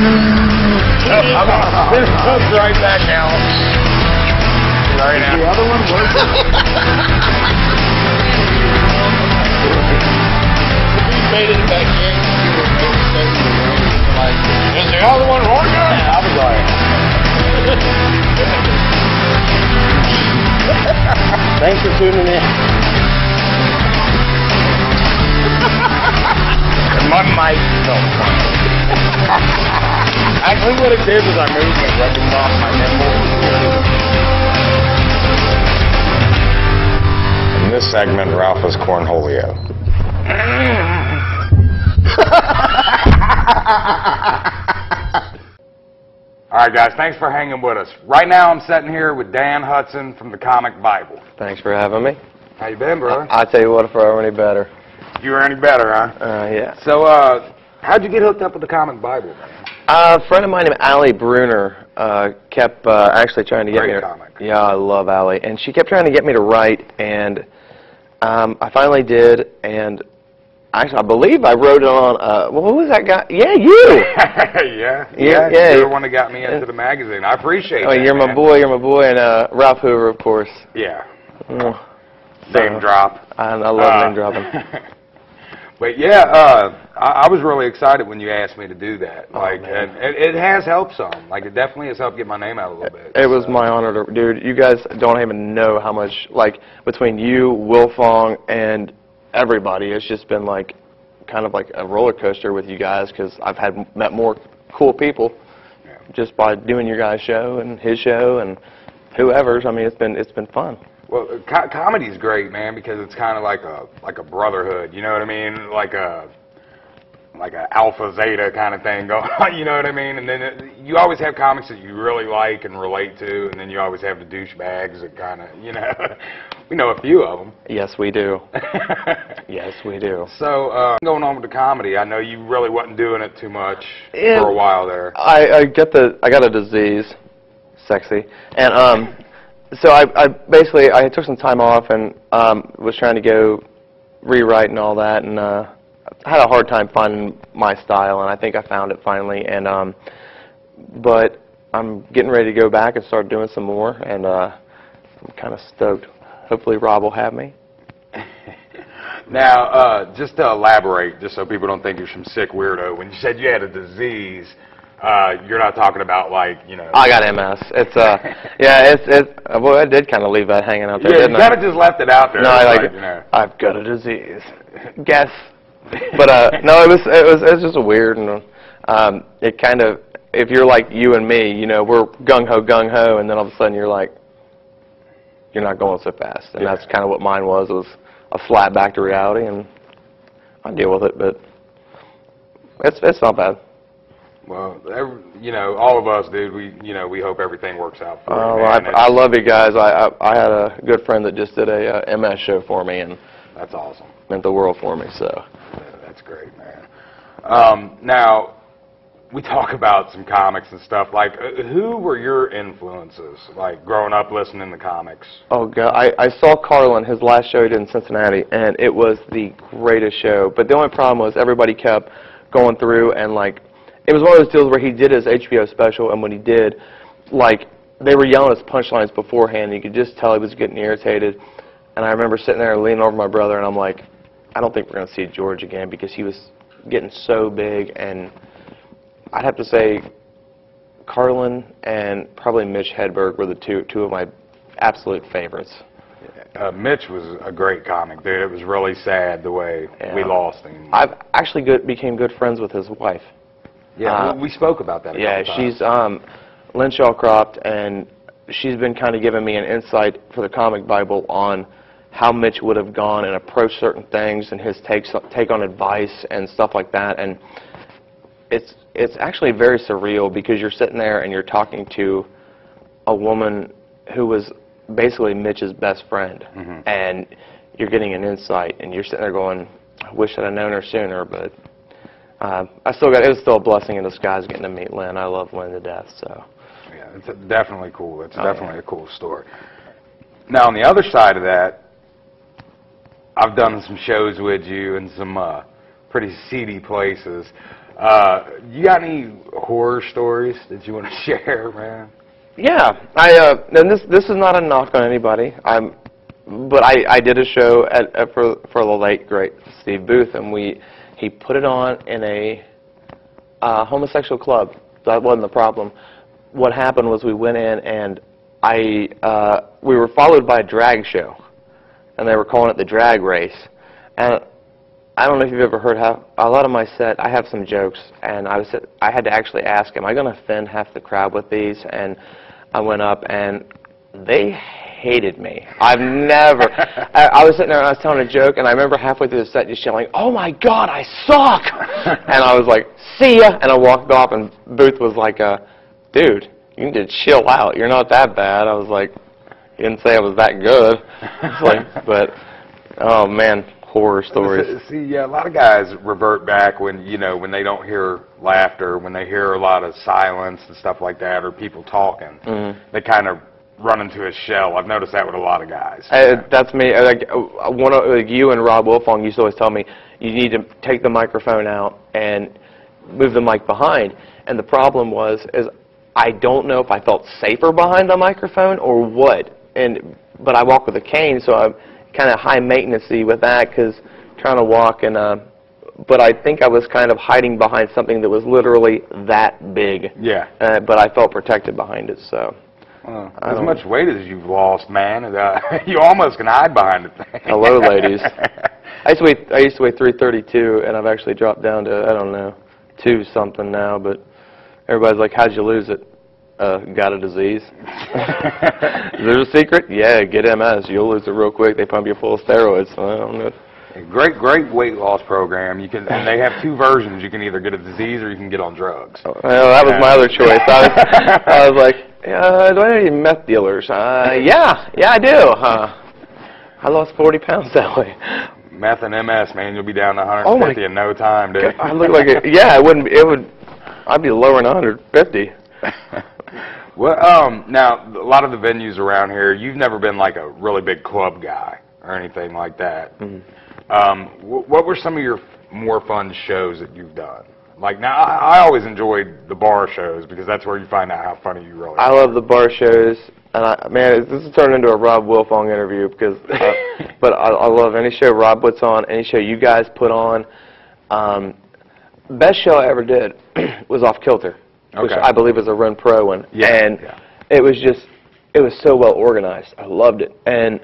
This comes right back now. Right now. The other one working. He made it back in. Like, is the other one working? I was like, thanks for tuning in. My mic felt funny. Actually, what it did was I moved it right across my nipple. In this segment, Ralph is Cornholio. All right, guys, thanks for hanging with us. Right now, I'm sitting here with Dan Hudson from the Comic Bible. Thanks for having me. How you been, brother? I tell you what, if I were any better. You were any better, huh? Yeah. So, how'd you get hooked up with the Comic Bible, man? A friend of mine named Allie Bruner kept actually trying to get me to... comic. Yeah, I love Allie. And she kept trying to get me to write, and I finally did, and actually, I believe I wrote it on, what was that guy? Yeah, you! yeah. You're the one that got me into the magazine. I appreciate it. Oh, you're my boy, and Ralph Hoover, of course. Yeah. Name drop. I love name dropping. But yeah, I was really excited when you asked me to do that. Like, and it has helped some. Like, it definitely has helped get my name out a little bit. It was my honor to, dude. You guys don't even know how much, like, between you, Will Fong, and everybody, it's just been like, kind of like a roller coaster with you guys, because I've met more cool people just by doing your guys' show and his show and whoever's. I mean, it's been fun. Well, comedy's great, man, because it's kind of like a brotherhood. You know what I mean? Like a alpha zeta kind of thing going on. You know what I mean? And then you always have comics that you really like and relate to, and then you always have the douchebags that kind of, you know, we know a few of them. Yes, we do. Yes, we do. So going on with the comedy, I know you really wasn't doing it too much for a while there. I got a disease, sexy, and so I basically took some time off and was trying to go rewrite and all that, and I had a hard time finding my style, and I think I found it finally. And but I'm getting ready to go back and start doing some more, and I'm kind of stoked. Hopefully Rob will have me. Now, just to elaborate, just so people don't think you're some sick weirdo, when you said you had a disease, you're not talking about, like, you know... I got MS. It's, yeah, well, I did kind of leave that hanging out there, didn't I? You kind of just left it out there. No, like you know. I've got a disease. Guess. But, no, it was just weird, and it kind of, if you're like you and me, you know, we're gung-ho, and then all of a sudden you're like, you're not going so fast. And that's kind of what mine was. It was a flat back to reality, and I deal with it, but it's not bad. Well, you know, all of us, dude, we hope everything works out for you, man. I love you guys. I had a good friend that just did a MS show for me, and that's awesome. Meant the world for me, so. Yeah, that's great, man. Now, we talk about some comics and stuff. Like, who were your influences, like, growing up listening to comics? Oh, God. I saw Carlin, his last show he did in Cincinnati, and it was the greatest show. But the only problem was everybody kept going through, and, like, it was one of those deals where he did his HBO special, and when he did, like, they were yelling his punchlines beforehand. You could just tell he was getting irritated. And I remember sitting there leaning over my brother, and I'm like, I don't think we're going to see George again, because he was getting so big. And I'd have to say Carlin and probably Mitch Hedberg were the two of my absolute favorites. Mitch was a great comic, dude. It was really sad the way we lost him. I've actually became good friends with his wife. Yeah, we spoke about that a couple times. She's Lynn Shawcroft, and she's been kind of giving me an insight for the Comic Bible on how Mitch would have gone and approached certain things and his take on advice and stuff like that. And it's actually very surreal, because you're sitting there and you're talking to a woman who was basically Mitch's best friend, and you're getting an insight, and you're sitting there going, I wish I'd have known her sooner, but it was still a blessing in disguise getting to meet Lynn. I love Lynn to death, so. Yeah, it's definitely cool. It's definitely a cool story. Now, on the other side of that, I've done some shows with you in some pretty seedy places. You got any horror stories that you want to share, man? Yeah, and this is not a knock on anybody. But I did a show for the late great Steve Booth, and he put it on in a homosexual club. That wasn't the problem. What happened was we went in and we were followed by a drag show, and they were calling it the drag race. And I don't know if you've ever heard how a lot of my set. I have some jokes, and I had to actually ask, am I going to offend half the crowd with these? And I went up, and they hated me. I've never. I was sitting there and I was telling a joke, and I remember halfway through the set just yelling, "Oh my God, I suck!" And I was like, "See ya!" And I walked off, and Booth was like, "Dude, you need to chill out. You're not that bad." I was like, "You didn't say I was that good." It's like, but oh man, horror stories. See, yeah, a lot of guys revert back when when they don't hear laughter, when they hear a lot of silence and stuff like that, or people talking. Mm-hmm. They kind of run into a shell. I've noticed that with a lot of guys. That's me. Like you and Rob Wolfong used to always tell me, you need to take the microphone out and move the mic behind. And the problem is I don't know if I felt safer behind the microphone or what. But I walk with a cane, so I'm kind of high maintenance-y with that, because trying to walk and but I think I was kind of hiding behind something that was literally that big. Yeah. But I felt protected behind it, so. As much weight as you've lost, man, you almost can hide behind the thing. Hello, ladies. I used to weigh 332, and I've actually dropped down to, I don't know, 2 something now. But everybody's like, "How'd you lose it?" Got a disease. Is there a secret? Yeah, get MS. You'll lose it real quick. They pump you full of steroids. So I don't know. Great weight loss program. And they have 2 versions. You can either get a disease or you can get on drugs. Well, that was my other choice. I was like, do I need meth dealers? Yeah, I do. I lost 40 pounds that way. Meth and MS, man, you'll be down to 150 in no time, dude. I look like it. Yeah, I'd be lower than 150. Well, now a lot of the venues around here, you've never been like a really big club guy or anything like that. Mm-hmm. What were some of your more fun shows that you've done? Like, now, I always enjoyed the bar shows because that's where you find out how funny you really are. I love the bar shows, and man, this has turned into a Rob Wolfong interview because, but I love any show Rob puts on, any show you guys put on. Best show I ever did was Off Kilter, which I believe is a Run Pro one, and it was so well organized. I loved it, and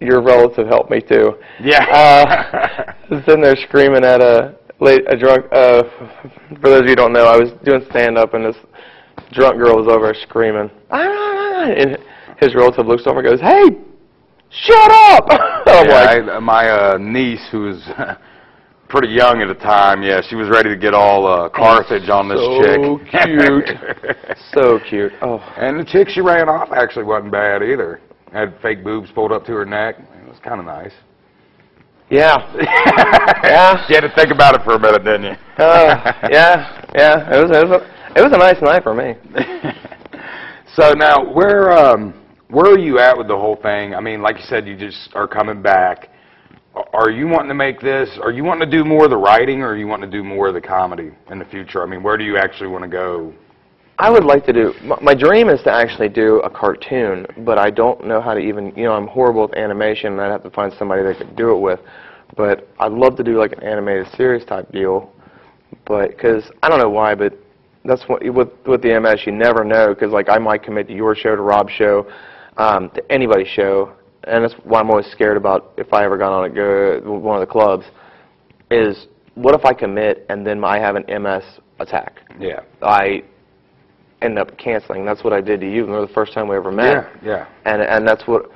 your relative helped me too. Yeah, sitting there screaming at a drunk, for those of you who don't know, I was doing stand-up, and this drunk girl was over screaming. And his relative looks over and goes, "Hey, shut up!" My niece, who was pretty young at the time, she was ready to get all Carthage on this chick. So cute. So cute. Oh. And the chick she ran off actually wasn't bad either. Had fake boobs pulled up to her neck. It was kind of nice. Yeah. Yeah. You had to think about it for a minute, didn't you? Yeah. It was a nice night for me. So now, where are you at with the whole thing? I mean, like you said, you just are coming back. Are you wanting to make this? Are you wanting to do more of the writing, or are you wanting to do more of the comedy in the future? I mean, where do you actually want to go? I would like to do, my dream is to actually do a cartoon, but I don't know how to even, I'm horrible with animation, and I'd have to find somebody that could do it with. But I'd love to do like an animated series type deal, but, because, I don't know why, but that's what, with the MS, you never know, because like I might commit to your show, to Rob's show, to anybody's show, and that's why I'm always scared about if I ever got on one of the clubs, is what if I commit and then I have an MS attack? Yeah. I end up canceling. That's what I did to you. Remember the first time we ever met? Yeah. And that's what.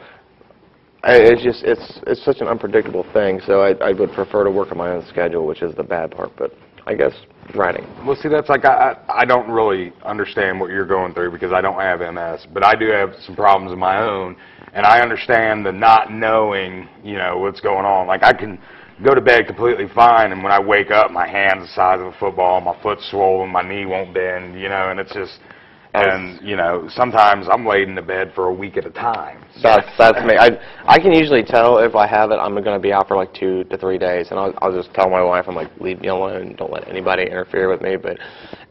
It's such an unpredictable thing. So I would prefer to work on my own schedule, which is the bad part. But I guess writing. Well, see, that's like I don't really understand what you're going through because I don't have MS, but I do have some problems of my own, and I understand the not knowing, what's going on. Like I can go to bed completely fine, and when I wake up, my hand's the size of a football, my foot's swollen, my knee won't bend, and it's just, And, you know, sometimes I'm laid in the bed for a week at a time. So. That's me. I can usually tell if I have it, I'm going to be out for like 2 to 3 days, and I'll just tell my wife, I'm like, leave me alone, don't let anybody interfere with me. But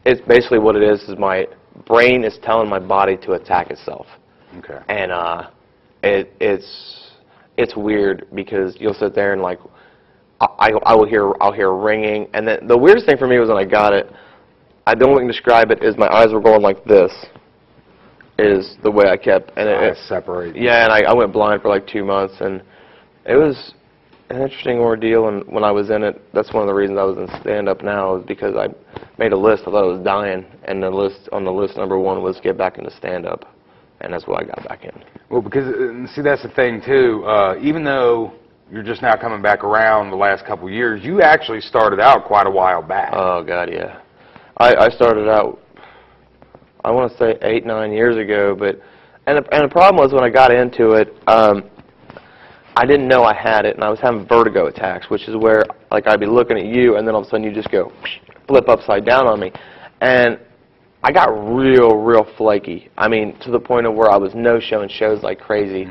it's basically what it is my brain is telling my body to attack itself. Okay. And it's weird because you'll sit there and like I'll hear ringing, and then the weirdest thing for me was when I got it. The only way I can describe it is my eyes were going like this. Is the way I kept, and it separate. Yeah, and I went blind for like 2 months, and it was an interesting ordeal. And when I was in it, that's one of the reasons I was in stand-up now, is because I made a list. I thought I was dying, and the list number 1 was get back into stand-up, and that's why I got back in. Well, because see, that's the thing too. Even though you're just now coming back around the last couple of years, you actually started out quite a while back. Oh God, yeah. I started out, I want to say 8, 9 years ago, but and the problem was when I got into it, I didn't know I had it, and I was having vertigo attacks, which is where like I'd be looking at you, and then all of a sudden you just go flip upside down on me, and I got real flaky. I mean, to the point of where I was no-showing shows like crazy,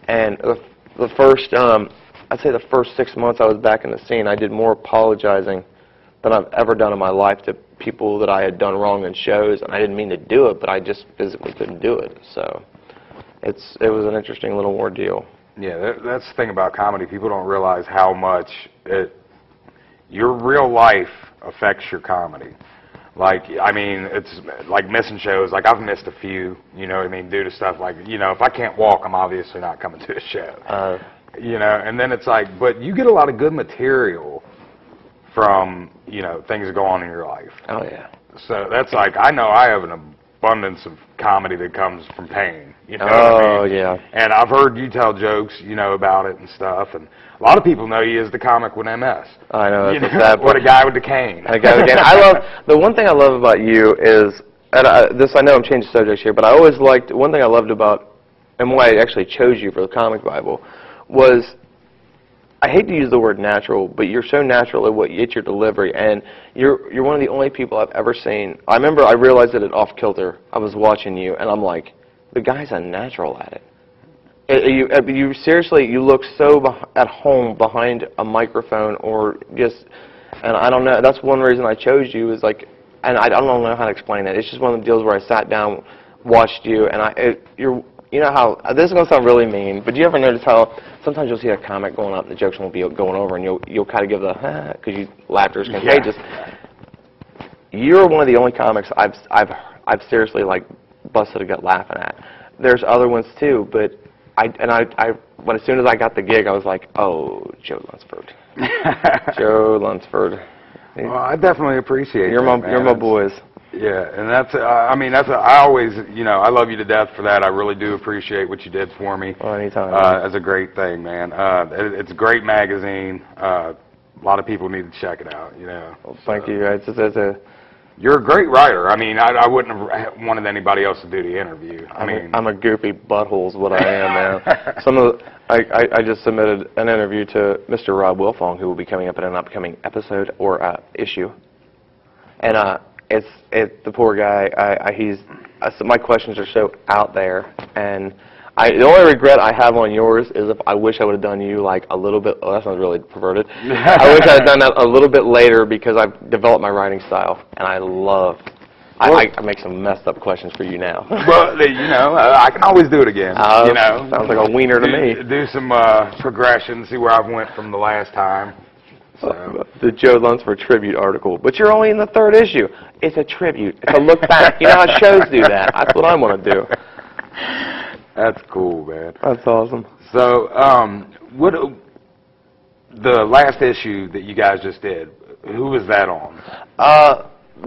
and the first, I'd say the first 6 months I was back in the scene, I did more apologizing than I've ever done in my life to people that I had done wrong in shows, and I didn't mean to do it, but I just physically couldn't do it. So it was an interesting little ordeal. Yeah, that's the thing about comedy. People don't realize how much your real life affects your comedy. Like, I mean, it's like missing shows. Like, I've missed a few, you know what I mean, due to stuff like, you know, if I can't walk, I'm obviously not coming to a show. You know, and then it's like, but you get a lot of good material from, you know, things that go on in your life. Oh, yeah. So that's like, I know I have an abundance of comedy that comes from pain. You know what I mean? Yeah. And I've heard you tell jokes, you know, about it and stuff. And a lot of people know you as the comic with MS. I know, that's you a sad or the guy with the cane. The one thing I love about you is, and I know I'm changing subjects here, but I always liked, one thing I loved about, and why I actually chose you for the Comic Bible, was, I hate to use the word natural, but you're so natural at what it's your delivery, and you're one of the only people I've ever seen. I remember I realized it at Off Kilter. I was watching you, and I'm like, the guy's unnatural at it. You seriously, you look so at home behind a microphone, or just, and I don't know. That's one reason I chose you. Is like, and I don't know how to explain it. It's just one of the deals where I sat down, watched you, and you know how, this is going to sound really mean, but do you ever notice how sometimes you'll see a comic going up and the jokes won't be going over, and you'll kind of give the, because laughter is contagious. Yeah. You're one of the only comics I've seriously like busted a gut laughing at. There's other ones too, but when as soon as I got the gig, I was like, oh, Joe Lunsford. Joe Lunsford. Well, I definitely appreciate you're that, you're my boys. Yeah, and that's, I mean, I always, you know, I love you to death for that. I really do appreciate what you did for me. Oh, anytime. It's a great thing, man. It's a great magazine. A lot of people need to check it out, you know. Well, thank you. You're a great writer. I mean, I wouldn't have wanted anybody else to do the interview. I'm a goofy butthole is what I am, man. I just submitted an interview to Mr. Rob Wilfong, who will be coming up in an upcoming episode or issue. And it's the poor guy. My questions are so out there, and the only regret I have on yours is if I wish I would have done you like a little bit. Oh, that sounds really perverted. I wish I had done that a little bit later because I've developed my writing style, and I make some messed up questions for you now. Well, you know, I can always do it again. You know, sounds like a wiener to me. Do some progression, see where I went from the last time. So. The Joe Lunsford tribute article. But you're only in the 3rd issue. It's a tribute. It's a look back. You know how shows do that. That's what I want to do. That's cool, man. That's awesome. So, what the last issue that you guys just did, who was that on?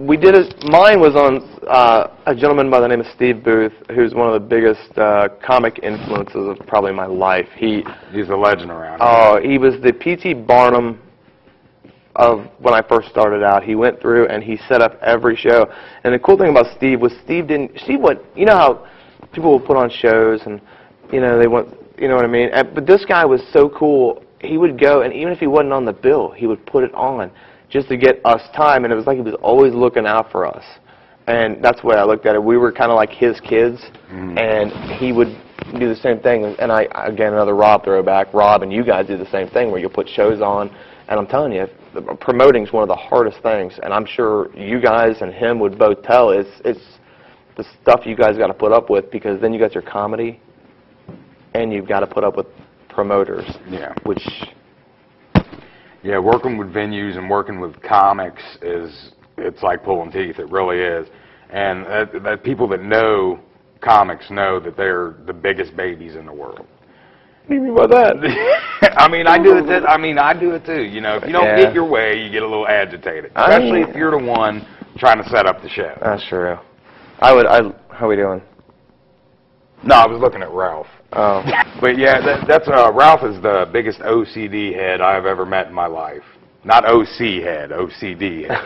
We did it. Mine was on a gentleman by the name of Steve Booth, who's one of the biggest comic influences of probably my life. He's a legend around here. Oh, he was the P.T. Barnum of when I first started out. He went through and he set up every show. And the cool thing about Steve was you know how people will put on shows and, you know, they want, you know what I mean? But this guy was so cool. He would go, and even if he wasn't on the bill, he would put it on just to get us time. And it was like he was always looking out for us. And that's the way I looked at it. We were kind of like his kids, and he would do the same thing. And again, another Rob throwback. Rob and you guys do the same thing where you'll put shows on. And I'm telling you, promoting is one of the hardest things. And I'm sure you guys and him would both tell it's the stuff you guys got to put up with, because then you got your comedy, and you've got to put up with promoters. Yeah. Which. Yeah, working with venues and working with comics it's like pulling teeth. It really is. And that people that know comics know that they're the biggest babies in the world. What do you mean by that? I mean, I do it too. You know, if you don't get your way, you get a little agitated, especially if you're the one trying to set up the show. That's true. How are we doing? No, I was looking at Ralph. Oh. But yeah, that's Ralph is the biggest OCD head I've ever met in my life. Not OC head, OCD head.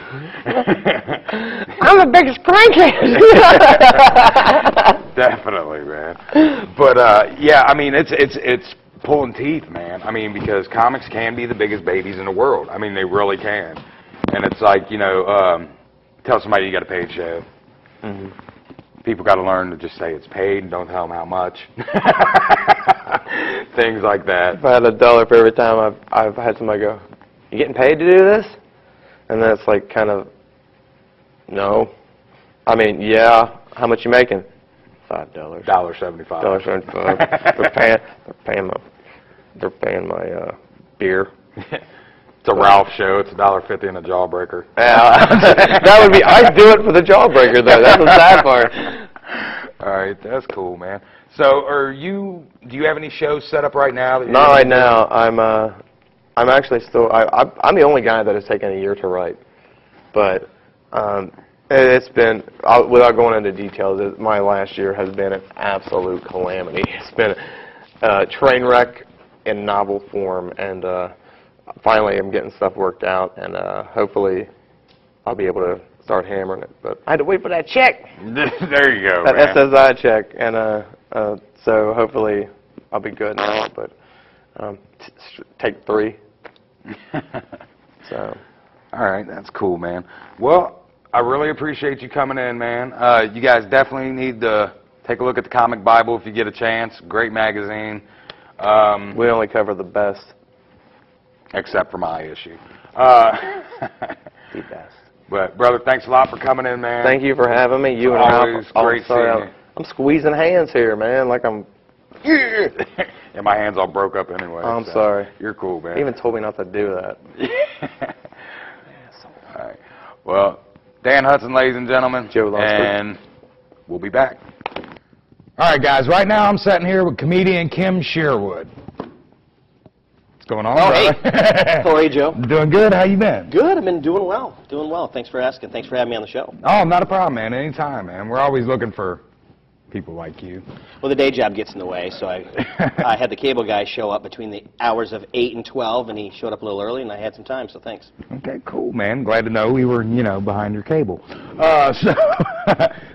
I'm the biggest crankhead. Definitely, man. But yeah, I mean, it's pulling teeth, man. I mean, because comics can be the biggest babies in the world. I mean, they really can. And it's like, you know, tell somebody you got a paid show. People got to learn to just say it's paid and don't tell them how much. Things like that. If I had $1 for every time I've had somebody go, "You getting paid to do this?" And then it's like kind of, no. I mean, yeah. How much you making? $5. $1.75. $1.75. They're paying my beer. It's a Ralph show. It's $1.50 and a jawbreaker. Yeah, that would be. I'd do it for the jawbreaker though. That's the sad part. All right, that's cool, man. So, do you have any shows set up right now? Not right now. I'm actually still. I'm the only guy that has taken a year to write, but it's been, without going into details, my last year has been an absolute calamity. It's been a train wreck in novel form, and finally I'm getting stuff worked out, and hopefully I'll be able to start hammering it. But I had to wait for that check. There you go, that man. SSI check, and so hopefully I'll be good now. But take 3. So. All right, that's cool, man. Well, I really appreciate you coming in, man. You guys definitely need to take a look at the Comic Bible if you get a chance. Great magazine. We only cover the best. Except for my issue. The best. But, brother, thanks a lot for coming in, man. Thank you for having me. You and Always Ralph. great seeing you. I'm squeezing hands here, man, like I'm... Yeah, my hand's all broke up anyway. I'm sorry. You're cool, man. He even told me not to do that. All right. Well, Dan Hudson, ladies and gentlemen. Joe Lunsford. And we'll be back. All right, guys. Right now I'm sitting here with comedian Kim Sherwood. What's going on, brother? Hey. How are you, Joe? Doing good. How you been? Good. I've been doing well. Doing well. Thanks for asking. Thanks for having me on the show. Oh, not a problem, man. Anytime, man. We're always looking for people like you. Well, the day job gets in the way, so I had the cable guy show up between the hours of 8 and 12, and he showed up a little early, and I had some time, so thanks. Okay, cool, man. Glad to know we were, behind your cable.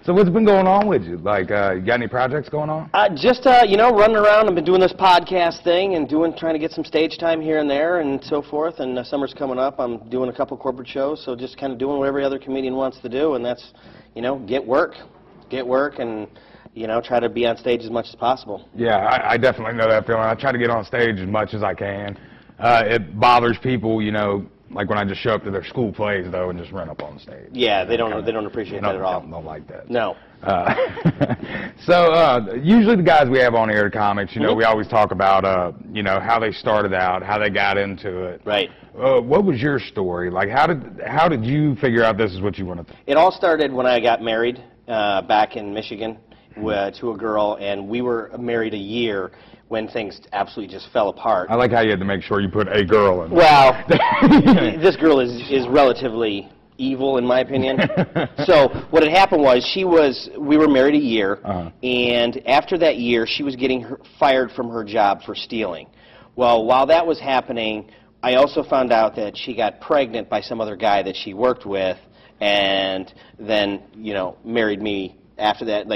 So what's been going on with you? Like, you got any projects going on? Just, running around. I've been doing this podcast thing and trying to get some stage time here and there and so forth, and summer's coming up. I'm doing a couple corporate shows, so just kind of doing what every other comedian wants to do, and that's, get work, and... try to be on stage as much as possible. Yeah, I definitely know that feeling. I try to get on stage as much as I can. It bothers people, like when I just show up to their school plays, though, and just run up on stage. Yeah, they don't appreciate that at all. Don't like that. No. So usually the guys we have on here at Comics, we always talk about, how they started out, how they got into it. Right. What was your story? Like, how did you figure out this is what you wanted to do? It all started when I got married back in Michigan. To a girl, and we were married a year when things absolutely just fell apart. I like how you had to make sure you put a girl in there. Well, this girl is relatively evil, in my opinion. So what had happened was we were married a year, and after that year, she was getting fired from her job for stealing. Well, while that was happening, I also found out that she got pregnant by some other guy that she worked with, and then, married me. After that,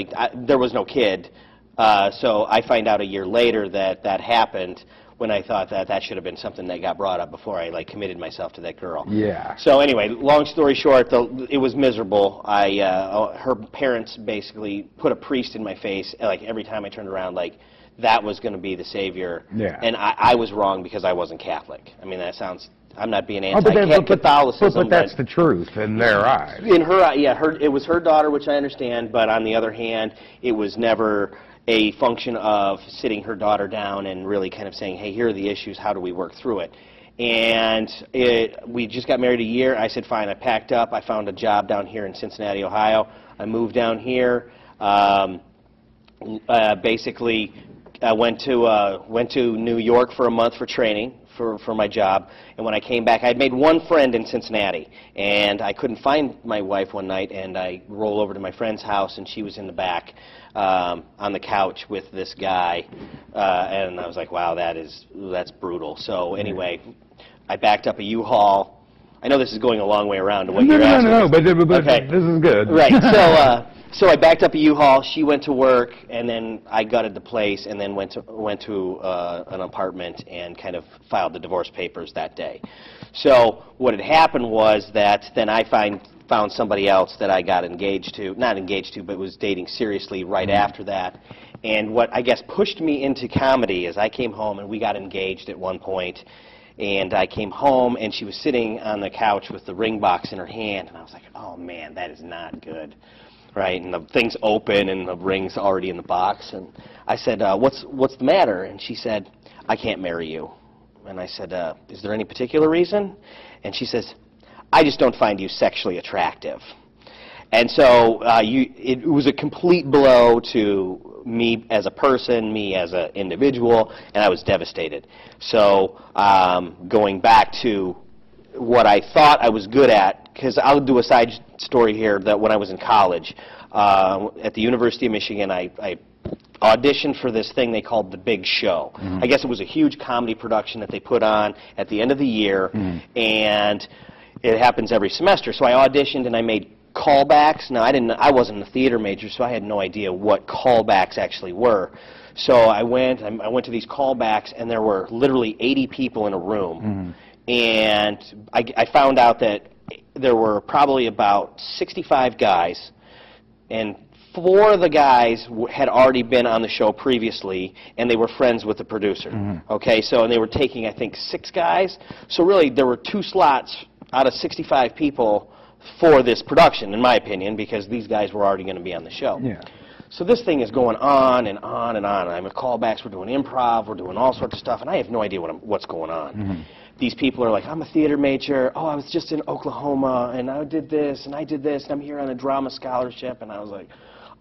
there was no kid, so I find out a year later that happened. when I thought that that should have been something that got brought up before I like committed myself to that girl. Yeah. So anyway, long story short, it was miserable. Her parents basically put a priest in my face, like every time I turned around, like that was going to be the savior. Yeah. And I was wrong because I wasn't Catholic. I mean, that sounds. I'm not being anti-Catholicism. But that's the truth in their eyes. In her, yeah, it was her daughter, which I understand. But on the other hand, it was never a function of sitting her daughter down and really kind of saying, hey, here are the issues, how do we work through it? And we just got married a year. I said, fine, I packed up. I found a job down here in Cincinnati, Ohio. I moved down here. Basically, I went to New York for a month for training for my job. And when I came back, I had made one friend in Cincinnati. And I couldn't find my wife one night, and I rolled over to my friend's house, and she was in the back on the couch with this guy. And I was like, wow, that's brutal. So anyway, I backed up a U-Haul. I know this is going a long way around to what you're asking. No, but okay. This is good. Right. So I backed up a U-Haul. She went to work, and then I gutted the place, and then went to an apartment and kind of filed the divorce papers that day. So what had happened was that then I found somebody else that I got engaged to, not engaged to, but was dating seriously right after that. And what I guess pushed me into comedy is I came home, and we got engaged at one point. And I came home, and she was sitting on the couch with the ring box in her hand, and I was like, oh, man, that is not good. Right, and the thing's open, and the ring's already in the box. And I said, what's the matter? And she said, I can't marry you. And I said, is there any particular reason? And she says, I just don't find you sexually attractive. And so it was a complete blow to me as a person, me as an individual, and I was devastated. So going back to what I thought I was good at, because I'll do a side story here, that when I was in college at the University of Michigan, I auditioned for this thing they called The Big Show. Mm-hmm. I guess it was a huge comedy production that they put on at the end of the year, and it happens every semester. So I auditioned and I made callbacks. Now I wasn't a theater major, so I had no idea what callbacks actually were. So I went to these callbacks, and there were literally 80 people in a room, and I found out that there were probably about 65 guys, and 4 of the guys had already been on the show previously, and they were friends with the producer. Okay, so and they were taking, I think, 6 guys. So really, there were 2 slots out of 65 people for this production, in my opinion, because these guys were already going to be on the show. Yeah. So this thing is going on and on and on. I'm at callbacks, we're doing improv, we're doing all sorts of stuff, and I have no idea what's going on. These people are like, I'm a theater major, oh, I was just in Oklahoma, and I did this, and I'm here on a drama scholarship, and I was like,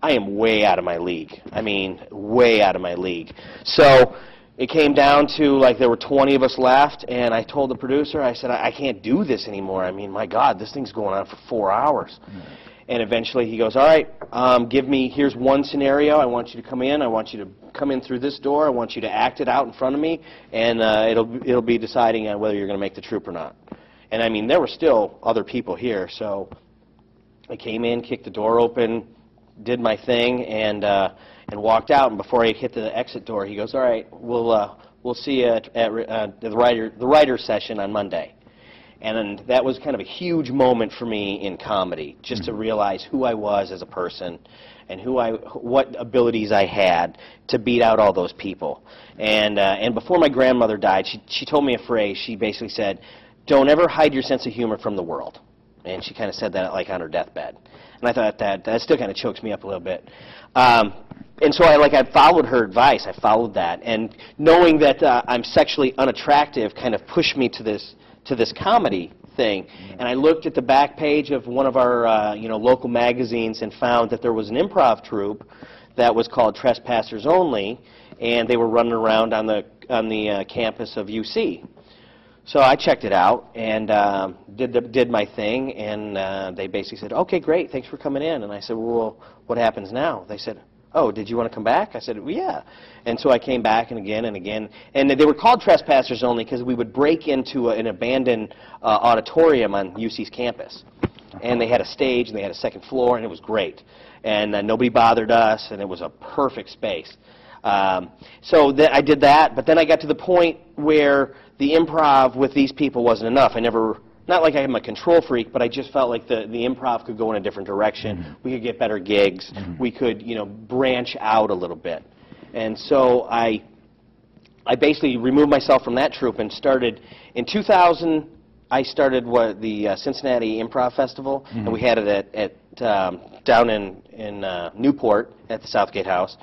I am way out of my league. I mean, way out of my league. So it came down to, like, there were 20 of us left, and I told the producer, I said, I can't do this anymore. I mean, my God, this thing's going on for 4 hours. And eventually he goes, all right, here's one scenario. I want you to come in. I want you to come in through this door. I want you to act it out in front of me, and it'll be deciding on whether you're going to make the troupe or not. And, I mean, there were still other people here, so I came in, kicked the door open, did my thing, and walked out. And before I hit the exit door, he goes, all right, we'll see you at the writer's session on Monday. And that was kind of a huge moment for me in comedy, just to realize who I was as a person and what abilities I had to beat out all those people. And before my grandmother died, she told me a phrase. She basically said, don't ever hide your sense of humor from the world. And she kind of said that like on her deathbed. And I thought that still kind of chokes me up a little bit. And so I followed her advice. I followed that. And knowing that I'm sexually unattractive kind of pushed me to this comedy thing. And I looked at the back page of one of our local magazines and found that there was an improv troupe that was called Trespassers Only, and they were running around on the campus of UC. So I checked it out and did my thing, and they basically said, okay, great, thanks for coming in. And I said, well, what happens now? They said, oh, did you want to come back? I said, well, yeah. And so I came back and again and again. And they were called Trespassers Only because we would break into an abandoned auditorium on UC's campus. And they had a stage, and they had a second floor, and it was great. And nobody bothered us, and it was a perfect space. So I did that, but then I got to the point where the improv with these people wasn't enough. I never, not like I'm a control freak, but I just felt like the improv could go in a different direction. We could get better gigs. We could, you know, branch out a little bit. And so I basically removed myself from that troupe and started, in 2000, I started the Cincinnati Improv Festival, and we had it down in Newport at the Southgate House,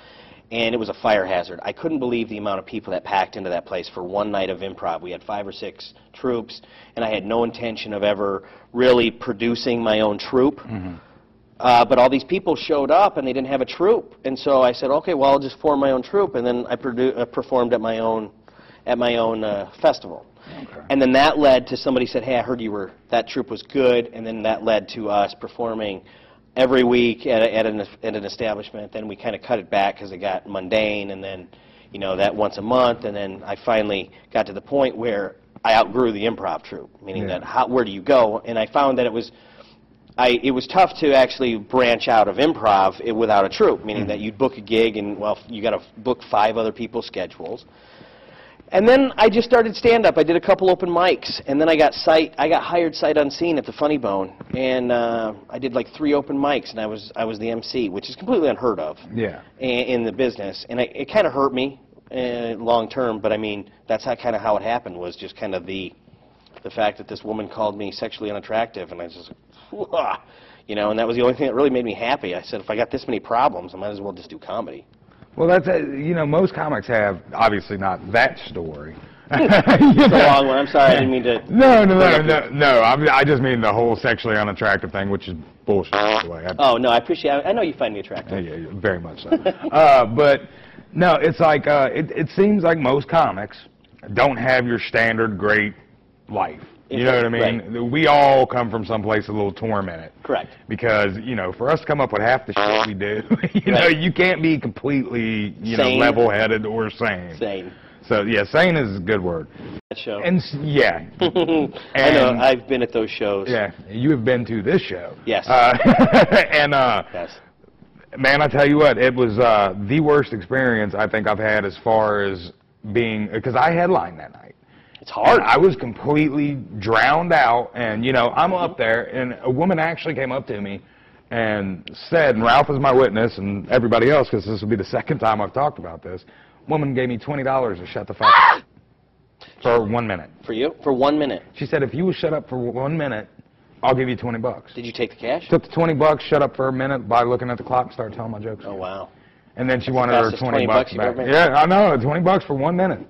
and it was a fire hazard. I couldn't believe the amount of people that packed into that place for one night of improv. We had 5 or 6 troupes, and I had no intention of ever really producing my own troupe. But all these people showed up, and they didn't have a troupe, and so I said, okay, well, I'll just form my own troupe, and then I performed at my own festival. Okay. And then that led to somebody said, hey, I heard that troupe was good, and then that led to us performing every week at an establishment. Then we kind of cut it back because it got mundane, and then, you know, that once a month, and then I finally got to the point where I outgrew the improv troupe, meaning that where do you go? And I found that it was tough to actually branch out of improv without a troupe, meaning that you'd book a gig and, well, you got to book 5 other people's schedules. And then I just started stand-up. I did a couple open mics, and then I got hired sight unseen at the Funny Bone, and I did like 3 open mics, and I was the MC, which is completely unheard of in the business. And it kind of hurt me long term, but I mean, that's kind of how it happened, was just kind of the fact that this woman called me sexually unattractive, and I just, you know, and that was the only thing that really made me happy. I said, if I got this many problems, I might as well just do comedy. Well, that's you know, most comics have, obviously not that story. It's a long one. I'm sorry, I didn't mean to. No. I just mean the whole sexually unattractive thing, which is bullshit. By the way. Oh no, I appreciate it. I know you find me attractive. Yeah, very much so. But no, it's like it seems like most comics don't have your standard great life. You know what I mean? Right. We all come from someplace a little tormented. Correct. Because, you know, for us to come up with half the shit we do, you know, you can't be completely, you know, level-headed or sane. Sane. So, yeah, sane is a good word. That show. And, yeah. I know, I've been at those shows. Yeah, you have been to this show. Yes. Yes. Man, I tell you what, it was the worst experience I think I've had as far as being, because I headlined that night. It's hard. And I was completely drowned out, and, you know, I'm up there, and a woman actually came up to me and said, and Ralph is my witness, and everybody else, because this will be the second time I've talked about this, woman gave me $20 to shut the fuck up for 1 minute. For you? For 1 minute? She said, if you would shut up for 1 minute, I'll give you $20. Did you take the cash? Took the $20, shut up for a minute by looking at the clock, and started telling my jokes. Oh, wow. And then she wanted her $20 back. Yeah, I know, $20 for 1 minute.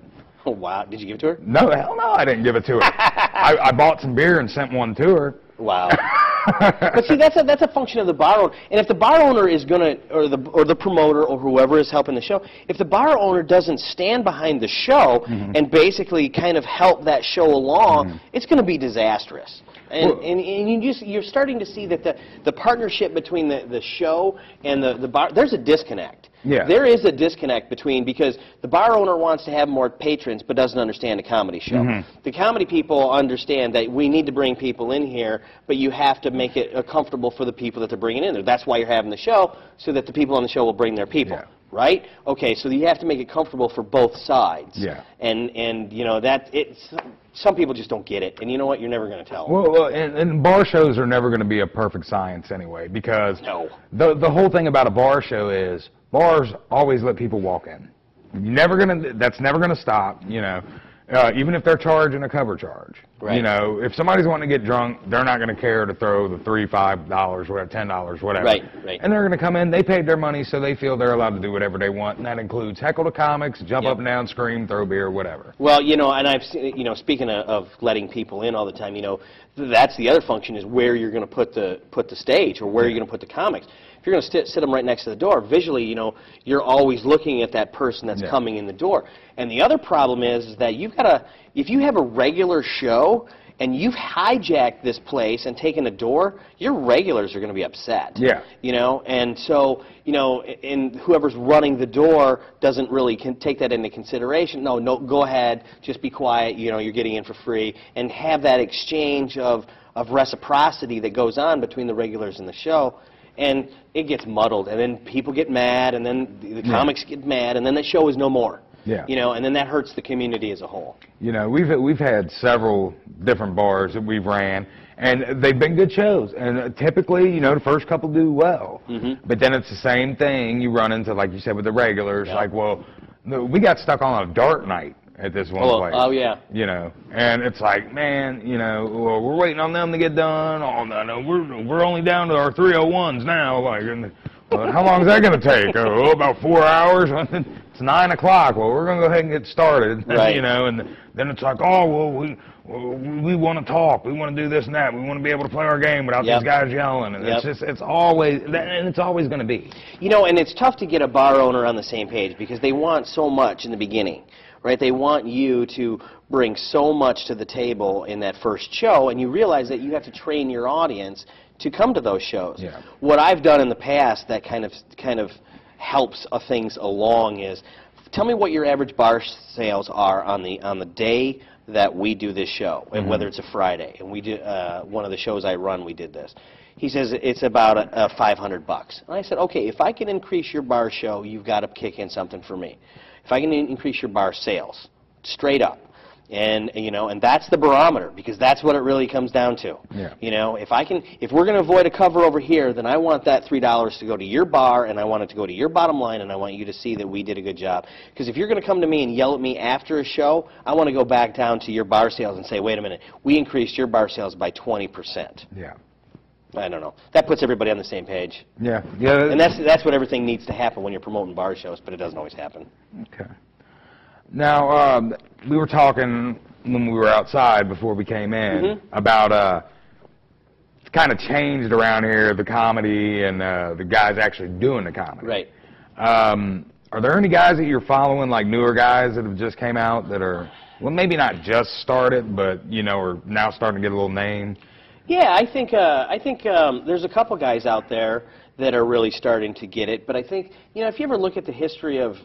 Oh, wow. Did you give it to her? No, hell no, I didn't give it to her. I bought some beer and sent one to her. Wow. But see, that's a function of the bar owner. And if the bar owner is going to, or the promoter or whoever is helping the show, if the bar owner doesn't stand behind the show and basically kind of help that show along, it's going to be disastrous. And you're starting to see that the partnership between the show and the bar, there's a disconnect. Yeah. There is a disconnect because the bar owner wants to have more patrons but doesn't understand a comedy show. The comedy people understand that we need to bring people in here, but you have to make it comfortable for the people that they're bringing in there. That's why you're having the show, so that the people on the show will bring their people. Yeah. Right? Okay, so you have to make it comfortable for both sides. Yeah. And you know, some people just don't get it, and you know what? You're never going to tell them. Well, and bar shows are never going to be a perfect science anyway, because the whole thing about a bar show is bars always let people walk in. That's never going to stop, you know. Even if they're charging a cover charge. Right. You know, if somebody's wanting to get drunk, they're not going to care to throw the $3, $5, whatever, $10, whatever. Right, right. And they're going to come in, they paid their money, so they feel they're allowed to do whatever they want, and that includes heckle the comics, jump up and down, scream, throw beer, whatever. Well, you know, and I've seen, you know, speaking of letting people in all the time, you know, that's the other function, is where you're going to put the stage, or where you're going to put the comics. If you're going to sit them right next to the door, visually, you know, you're always looking at that person that's coming in the door. And the other problem is that you've got to, if you have a regular show and you've hijacked this place and taken a door, your regulars are going to be upset. Yeah. You know, and so, you know, and whoever's running the door doesn't really take that into consideration. No, go ahead, just be quiet, you know, you're getting in for free, and have that exchange of reciprocity that goes on between the regulars and the show. and it gets muddled, and then people get mad, and then the comics get mad, and then the show is no more. Yeah. You know, and then that hurts the community as a whole. You know, we've had several different bars that we've ran, and they've been good shows. And typically, you know, the first couple do well. But then it's the same thing you run into, like you said, with the regulars. Like, well, we got stuck on a dart night at this one place. Oh, yeah. You know, and it's like, man, you know, well, we're waiting on them to get done. Oh, no, we're only down to our 301s now. Like, and, how long is that going to take? Oh, about 4 hours. It's 9 o'clock. Well, we're going to go ahead and get started. Right. You know, and then it's like, oh, well, we want to talk. We want to do this and that. We want to be able to play our game without these guys yelling. And it's just, it's always going to be. You know, and it's tough to get a bar owner on the same page because they want so much in the beginning. Right? They want you to bring so much to the table in that first show, and you realize that you have to train your audience to come to those shows. Yeah. What I've done in the past that kind of helps things along is, tell me what your average bar sales are on the day that we do this show, and whether it's a Friday. And we do one of the shows I run, we did this. He says it's about $500. And I said, okay, if I can increase your bar show, you've got to kick in something for me. If I can increase your bar sales, straight up, and you know, and that's the barometer, because that's what it really comes down to. Yeah. You know, if we're going to avoid a cover over here, then I want that $3 to go to your bar, and I want it to go to your bottom line, and I want you to see that we did a good job. Because if you're going to come to me and yell at me after a show, I want to go back down to your bar sales and say, wait a minute, we increased your bar sales by 20%. Yeah. I don't know. That puts everybody on the same page. Yeah. Yeah. And that's what everything needs to happen when you're promoting bar shows, but it doesn't always happen. Okay. Now, we were talking when we were outside before we came in about it's kind of changed around here, the comedy and the guys actually doing the comedy. Right. Are there any guys that you're following, like newer guys that have just came out that are, well, maybe not just started, but, you know, are now starting to get a little name? Yeah, I think there's a couple guys out there that are really starting to get it. But I think, you know, if you ever look at the history of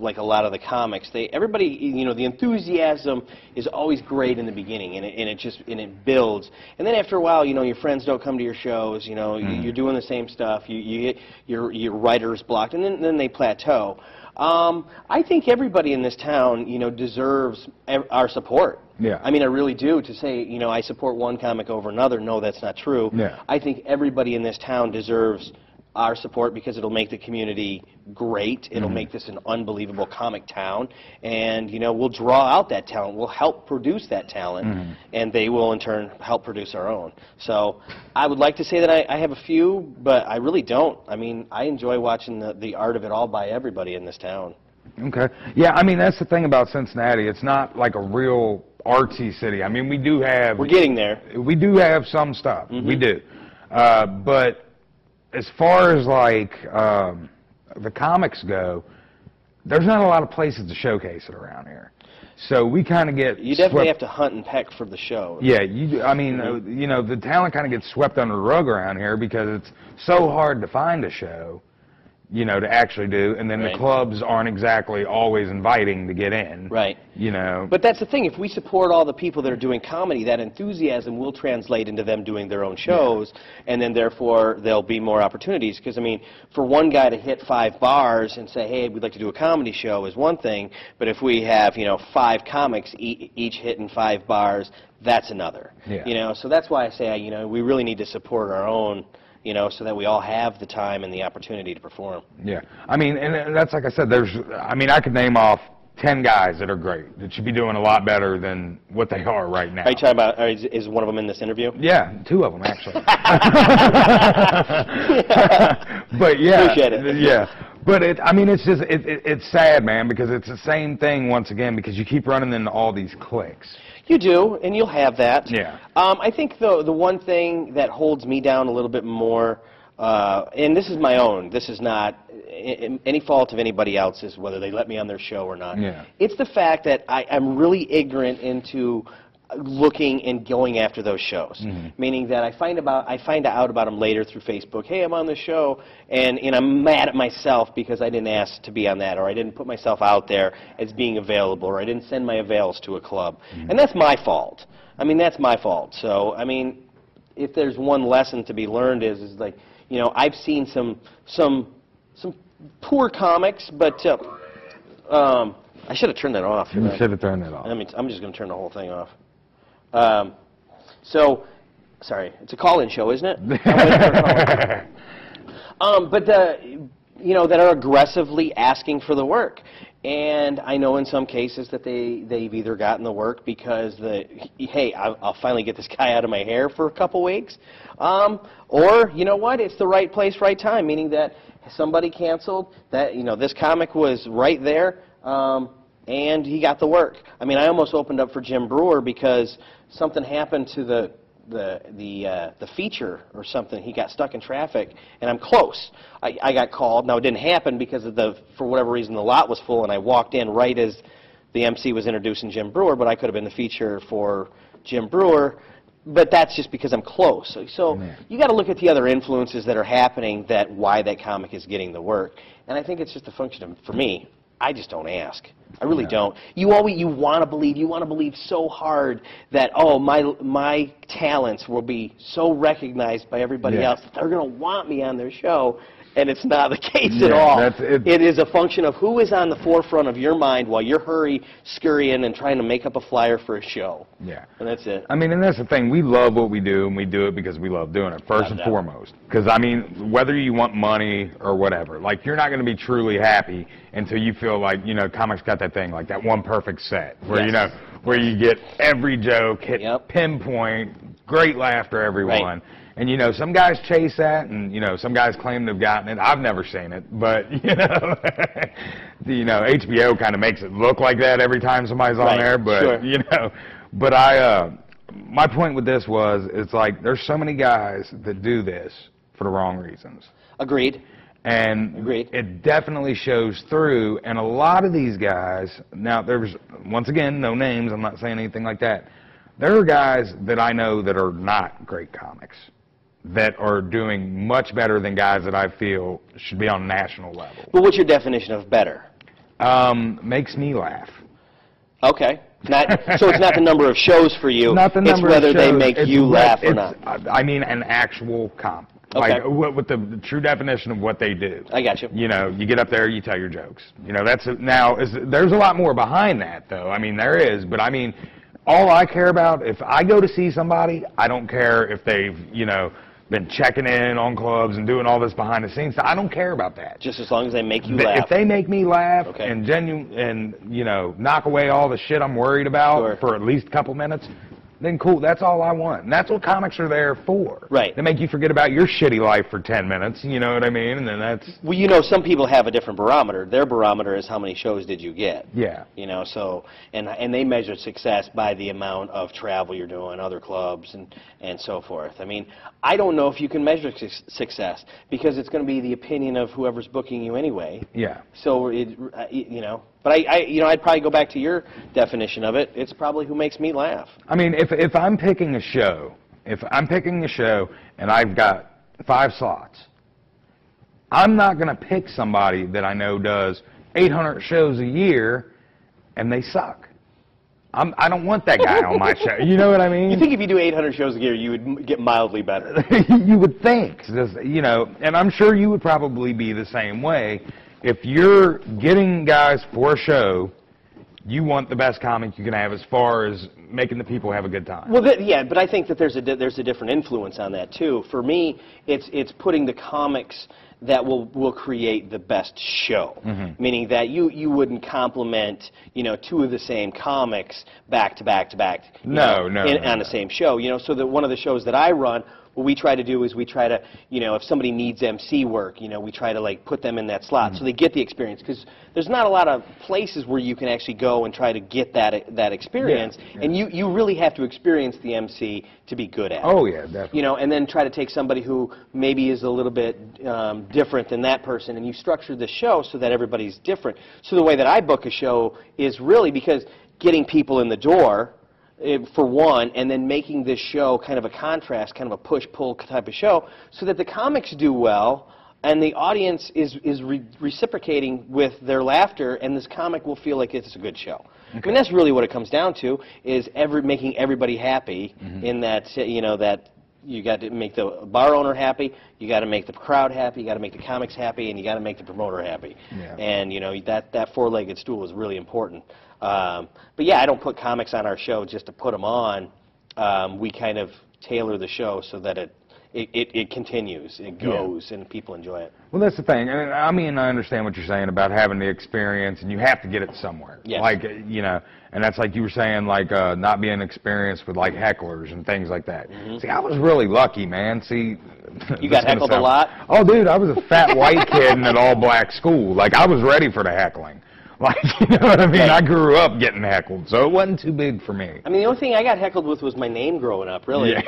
like a lot of the comics, everybody, you know, the enthusiasm is always great in the beginning, and it builds. And then after a while, you know, your friends don't come to your shows. You know, you're doing the same stuff. Your writer's blocked, and then they plateau. I think everybody in this town, you know, deserves our support. Yeah. I mean, I really do. To say, you know, I support one comic over another, no, that's not true. Yeah. I think everybody in this town deserves our support because it'll make the community great. It'll make this an unbelievable comic town, and you know, we'll draw out that talent. We'll help produce that talent, and they will in turn help produce our own. So I would like to say that I have a few, but I really don't. I mean, I enjoy watching the art of it all by everybody in this town. Okay. Yeah, I mean, that's the thing about Cincinnati. It's not like a real artsy city. I mean, we do have... We're getting there. We do have some stuff. We do. But as far as, like, the comics go, there's not a lot of places to showcase it around here. So we kind of get... You definitely have to hunt and peck for the show. Yeah, I mean, you know, the talent kind of gets swept under the rug around here because it's so hard to find a show, you know, to actually do, and then the clubs aren't exactly always inviting to get in. Right. You know. But that's the thing. If we support all the people that are doing comedy, that enthusiasm will translate into them doing their own shows, and then therefore there'll be more opportunities. Because, I mean, for one guy to hit 5 bars and say, hey, we'd like to do a comedy show is one thing, but if we have, you know, 5 comics each hitting 5 bars, that's another. Yeah. You know, so that's why I say, you know, we really need to support our own, you know, so that we all have the time and the opportunity to perform. Yeah. I mean, and that's like I said, I mean, I could name off 10 guys that are great, that should be doing a lot better than what they are right now. Are you talking about, is one of them in this interview? Yeah, 2 of them, actually. But yeah. Appreciate it. Yeah. But I mean, it's just, it's sad, man, because it's the same thing once again, because you keep running into all these cliques. You do, and you'll have that. Yeah. I think the one thing that holds me down a little bit more, and this is my own, this is not any fault of anybody else's, whether they let me on their show or not. Yeah. It's the fact that I'm really ignorant into looking and going after those shows, meaning that I find out about them later through Facebook. Hey, I'm on the show, and I'm mad at myself because I didn't ask to be on that, or I didn't put myself out there as being available, or I didn't send my avails to a club, and that's my fault. I mean, that's my fault. So, I mean, if there's one lesson to be learned is like, you know, I've seen some poor comics, but I should have turned that off. You should have turned it off. I mean, I'm just going to turn the whole thing off. So, sorry, it's a call-in show, isn't it? But you know, that are aggressively asking for the work. And I know in some cases that they've either gotten the work because hey, I'll finally get this guy out of my hair for a couple weeks, or you know what, it's the right place, right time, meaning that somebody canceled, that, you know, this comic was right there, and he got the work. I mean, I almost opened up for Jim Brewer because something happened to the feature or something. He got stuck in traffic, and I'm close. I got called. Now, it didn't happen because for whatever reason, the lot was full, and I walked in right as the MC was introducing Jim Brewer, but I could have been the feature for Jim Brewer. But that's just because I'm close. So you got to look at the other influences that are happening, why that comic is getting the work. And I think it's just a function of, for me, I just don't ask. I really don't. You want to believe so hard that, oh, my talents will be so recognized by everybody else that they're going to want me on their show. And it's not the case at all. It is a function of who is on the forefront of your mind while you're scurrying and trying to make up a flyer for a show. Yeah. And that's it. I mean, and that's the thing. We love what we do, and we do it because we love doing it, first and foremost. Because, I mean, whether you want money or whatever, like, you're not going to be truly happy until you feel like, you know, comics got that thing, like that one perfect set, where, you know, where you get every joke hit pinpoint, great laughter, everyone. Right. And, you know, some guys chase that, and, you know, some guys claim they've gotten it. I've never seen it, but, you know, HBO kind of makes it look like that every time somebody's on there. But, you know, but my point with this was, it's like there's so many guys that do this for the wrong reasons. Agreed. And it definitely shows through. And a lot of these guys, now there's, once again, no names, I'm not saying anything like that. There are guys that I know that are not great comics, that are doing much better than guys that I feel should be on a national level. But what's your definition of better? Makes me laugh. Okay. So it's not the number of shows for you. Not the number it's whether of shows. They make you laugh or not. I mean, an actual comp. Okay. Like, with the true definition of what they do. I got you. You know, you get up there, you tell your jokes. You know, there's a lot more behind that, though. I mean, there is, but I mean, all I care about, if I go to see somebody, I don't care if they've, you know, been checking in on clubs and doing all this behind the scenes. I don't care about that. Just as long as they make you laugh. If they make me laugh and you know, knock away all the shit I'm worried about for at least a couple minutes, then cool, that's all I want. And that's what comics are there for. Right. They make you forget about your shitty life for 10 minutes, you know what I mean? And then that's... Well, you know, some people have a different barometer. Their barometer is how many shows did you get. Yeah. You know, so, and they measure success by the amount of travel you're doing, other clubs, and so forth. I mean, I don't know if you can measure success, because it's going to be the opinion of whoever's booking you anyway. Yeah. So, you know... But I'd probably go back to your definition of it. It's probably who makes me laugh. I mean, if I'm picking a show, and I've got 5 slots, I'm not going to pick somebody that I know does 800 shows a year and they suck. I don't want that guy on my show. You know what I mean? You think if you do 800 shows a year, you would get mildly better? You would think. Just, you know, and I'm sure you would probably be the same way. If you're getting guys for a show, you want the best comic you can have as far as making the people have a good time. Well, yeah, but I think that there's a different influence on that too. For me, it's putting the comics that will create the best show. Mm-hmm. Meaning that you wouldn't compliment, you know, 2 of the same comics back to back to back. On the same show. You know, so that one of the shows that I run, what we try to do is we try to, you know, if somebody needs MC work, you know, we try to, like, put them in that slot so they get the experience. Because there's not a lot of places where you can actually go and try to get that experience. Yeah. And you really have to experience the MC to be good at it. Oh, yeah, definitely. You know, and then try to take somebody who maybe is a little bit different than that person, and you structure the show so that everybody's different. So the way that I book a show is really because getting people in the door, for one, and then making this show kind of a contrast, kind of a push-pull type of show, so that the comics do well, and the audience is reciprocating with their laughter, and this comic will feel like it's a good show. Okay. I mean, that's really what it comes down to, is making everybody happy in that, you know, that you got to make the bar owner happy, you got to make the crowd happy, you got to make the comics happy, and you got to make the promoter happy. Yeah. And you know that four-legged stool is really important. But yeah, I don't put comics on our show just to put them on. We kind of tailor the show so that it continues, it goes, and people enjoy it. Well, that's the thing. I mean, I understand what you're saying about having the experience, and you have to get it somewhere. Yes. Like, you know, and that's like you were saying, like not being experienced with like hecklers and things like that. Mm-hmm. See, I was really lucky, man. See, You got heckled a lot? Oh, dude, I was a fat white kid in an all-black school. Like, I was ready for the heckling. Like, you know what I mean? Right. I grew up getting heckled, so it wasn't too big for me. I mean, the only thing I got heckled with was my name growing up, really. Yeah.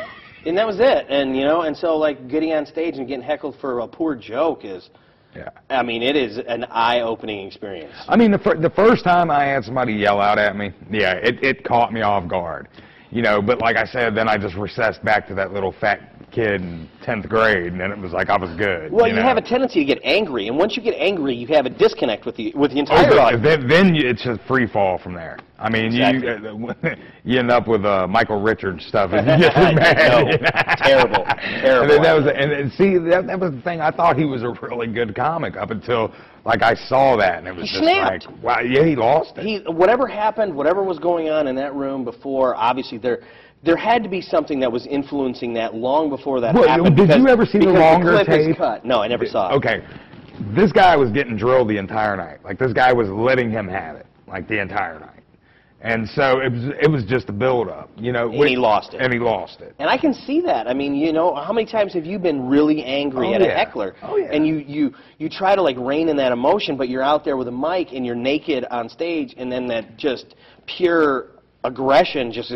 And that was it. And, you know, and so, like, getting on stage and getting heckled for a poor joke is, Yeah. I mean, it is an eye-opening experience. I mean, the first time I had somebody yell out at me, yeah, it caught me off guard. You know, but like I said, then I just recessed back to that little fat kid in 10th grade, and then it was like I was good. Well, you you know? have a tendency to get angry, and once you get angry, you have a disconnect with the entire audience. Then it's just free fall from there. I mean, Exactly. you end up with Michael Richards stuff, and you get mad. No, terrible, terrible. And see, that was the thing. I thought he was a really good comic up until like I saw that, and it was He just snapped. like, wow, yeah, he lost it. Whatever happened, whatever was going on in that room before, obviously there had to be something that was influencing that long before that happened. Did you ever see the longer clip is tape? cut. No, I never saw it. Okay, this guy was getting drilled the entire night. Like this guy was letting him have it, like the entire night. And so it was just a build-up, you know. And he lost it. And he lost it. And I can see that. I mean, you know, how many times have you been really angry at a heckler? Oh, yeah. And you try to, like, rein in that emotion, but you're out there with a mic and you're naked on stage, and then that just pure aggression just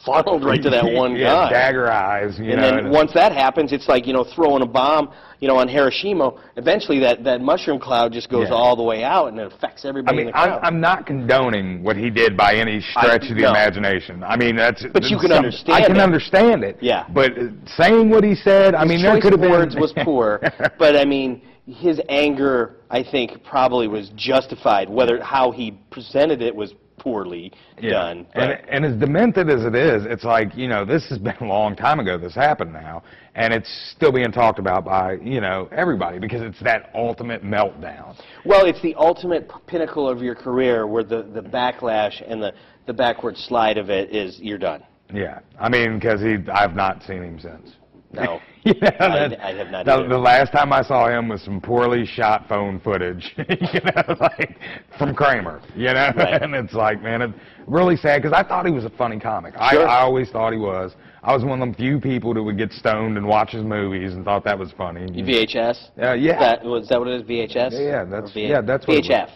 funneled right to that one guy. Dagger eyes, you and know. then once that happens, it's like, you know, throwing a bomb, you know, on Hiroshima. Eventually that mushroom cloud just goes all the way out, and it affects everybody in the crowd. I'm not condoning what he did by any stretch of the imagination. I mean, But you can understand I can understand it. Yeah. But saying what he said, I mean, there could have been... words was poor, but I mean, his anger, I think, probably was justified. How he presented it was poorly done. And as demented as it is, it's like, you know, this has been a long time ago this happened now, and it's still being talked about by, you know, everybody because it's that ultimate meltdown. Well, it's the ultimate pinnacle of your career where the backlash and the backward slide of it is you're done. Yeah. I mean, because I've not seen him since. No. I have not either. The last time I saw him was some poorly shot phone footage, you know, like from Kramer, you know, Right. And it's like, man, it's really sad because I thought he was a funny comic. Sure. I always thought he was. I was one of them few people that would get stoned and watch his movies and thought that was funny. VHS? Yeah. Was that what it is, VHS? That's what it VHF. was.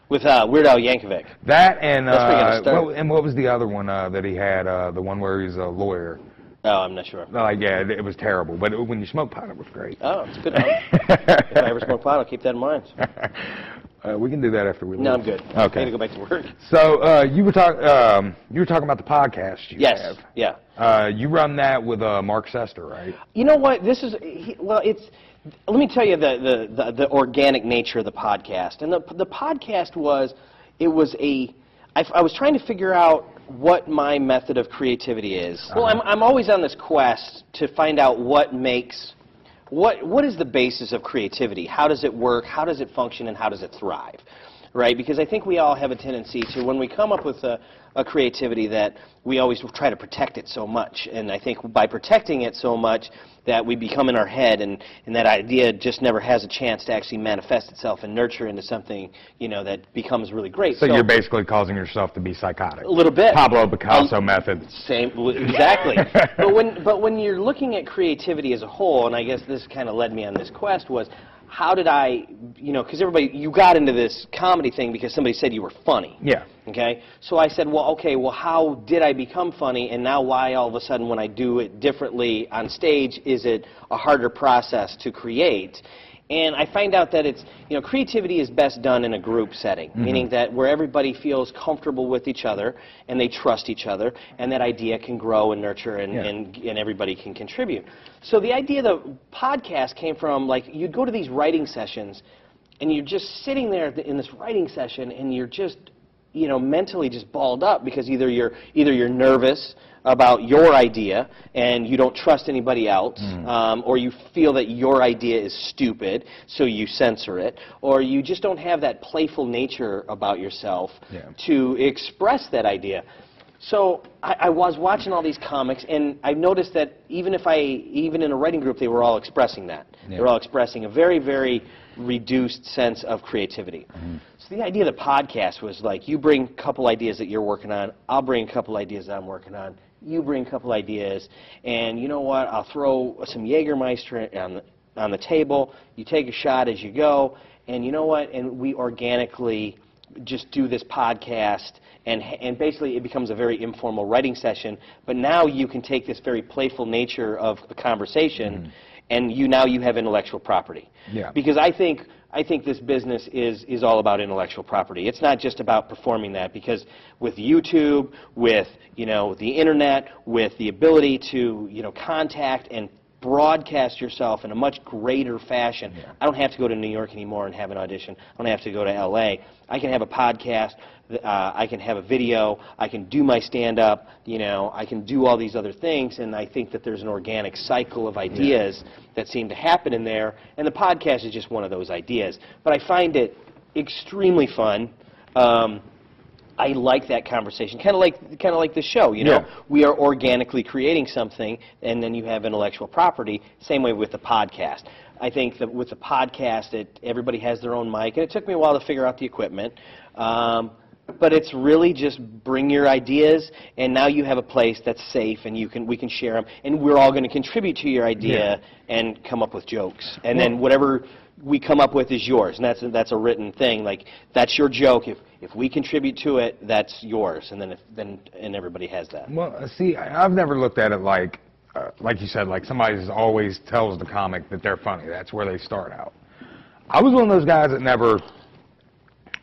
With Weird Al Yankovic. That and Let's what was the other one that he had? The one where he's a lawyer. Oh, I'm not sure. Like, yeah, it was terrible. But when you smoke pot, it was great. Oh, it's good. If I ever smoke pot, I'll keep that in mind. We can do that after we leave. No, I'm good. Okay. I got to go back to work. So you were talking about the podcast you have. Yes. Yeah. You run that with Mark Sester, right? You know what? This is it's. Let me tell you the organic nature of the podcast. And the podcast was I was trying to figure out what my method of creativity is. Well, I'm always on this quest to find out what is the basis of creativity? How does it work? How does it function? And how does it thrive? Right? Because I think we all have a tendency to, when we come up with a creativity, that we always try to protect it so much. And I think by protecting it so much that we become in our head, and that idea just never has a chance to actually manifest itself and nurture into something, you know, that becomes really great. So you're basically causing yourself to be psychotic. A little bit. Pablo Picasso method. Same, exactly. but when you're looking at creativity as a whole, and I guess this kind of led me on this quest, was how did I, you know, because you got into this comedy thing because somebody said you were funny. Yeah. Okay? So I said, well, okay, well, how did I become funny, and now why all of a sudden when I do it differently on stage is it a harder process to create? And I find out that it's, you know, creativity is best done in a group setting, meaning that where everybody feels comfortable with each other and they trust each other, and that idea can grow and nurture and everybody can contribute. So the idea of the podcast came from, like, you'd go to these writing sessions and you're just sitting there in this writing session and you're just, you know, mentally just balled up because either you're nervous about your idea and you don't trust anybody else, or you feel that your idea is stupid, so you censor it, or you just don't have that playful nature about yourself to express that idea. So I was watching all these comics, and I noticed that even in a writing group, they were all expressing that. They were all expressing a very, very reduced sense of creativity. So the idea of the podcast was like, you bring a couple ideas that you're working on, I'll bring a couple ideas that I'm working on, you bring a couple ideas, and you know what, I'll throw some Jägermeister on the table, you take a shot as you go, and you know what, and we organically just do this podcast, and basically it becomes a very informal writing session, but now you can take this very playful nature of a conversation, and now you have intellectual property. Because I think this business is all about intellectual property. It's not just about performing that, because with YouTube, with the internet, with the ability to contact and broadcast yourself in a much greater fashion. I don't have to go to New York anymore and have an audition. I don't have to go to LA. I can have a podcast, I can have a video, I can do my stand-up, I can do all these other things, and I think that there's an organic cycle of ideas that seem to happen in there, and the podcast is just one of those ideas. But I find it extremely fun. I like that conversation, kind of like the show. We are organically creating something, and then you have intellectual property. Same way with the podcast. I think that with the podcast, everybody has their own mic, and it took me a while to figure out the equipment. But it's really just bring your ideas, and now you have a place that's safe, and we can share them, and we're all going to contribute to your idea and come up with jokes, and then whatever we come up with is yours, and that's a written thing. Like, that's your joke. If we contribute to it, that's yours, and then everybody has that. Well, see, I've never looked at it like you said, like somebody always tells the comic that they're funny. That's where they start out. I was one of those guys that never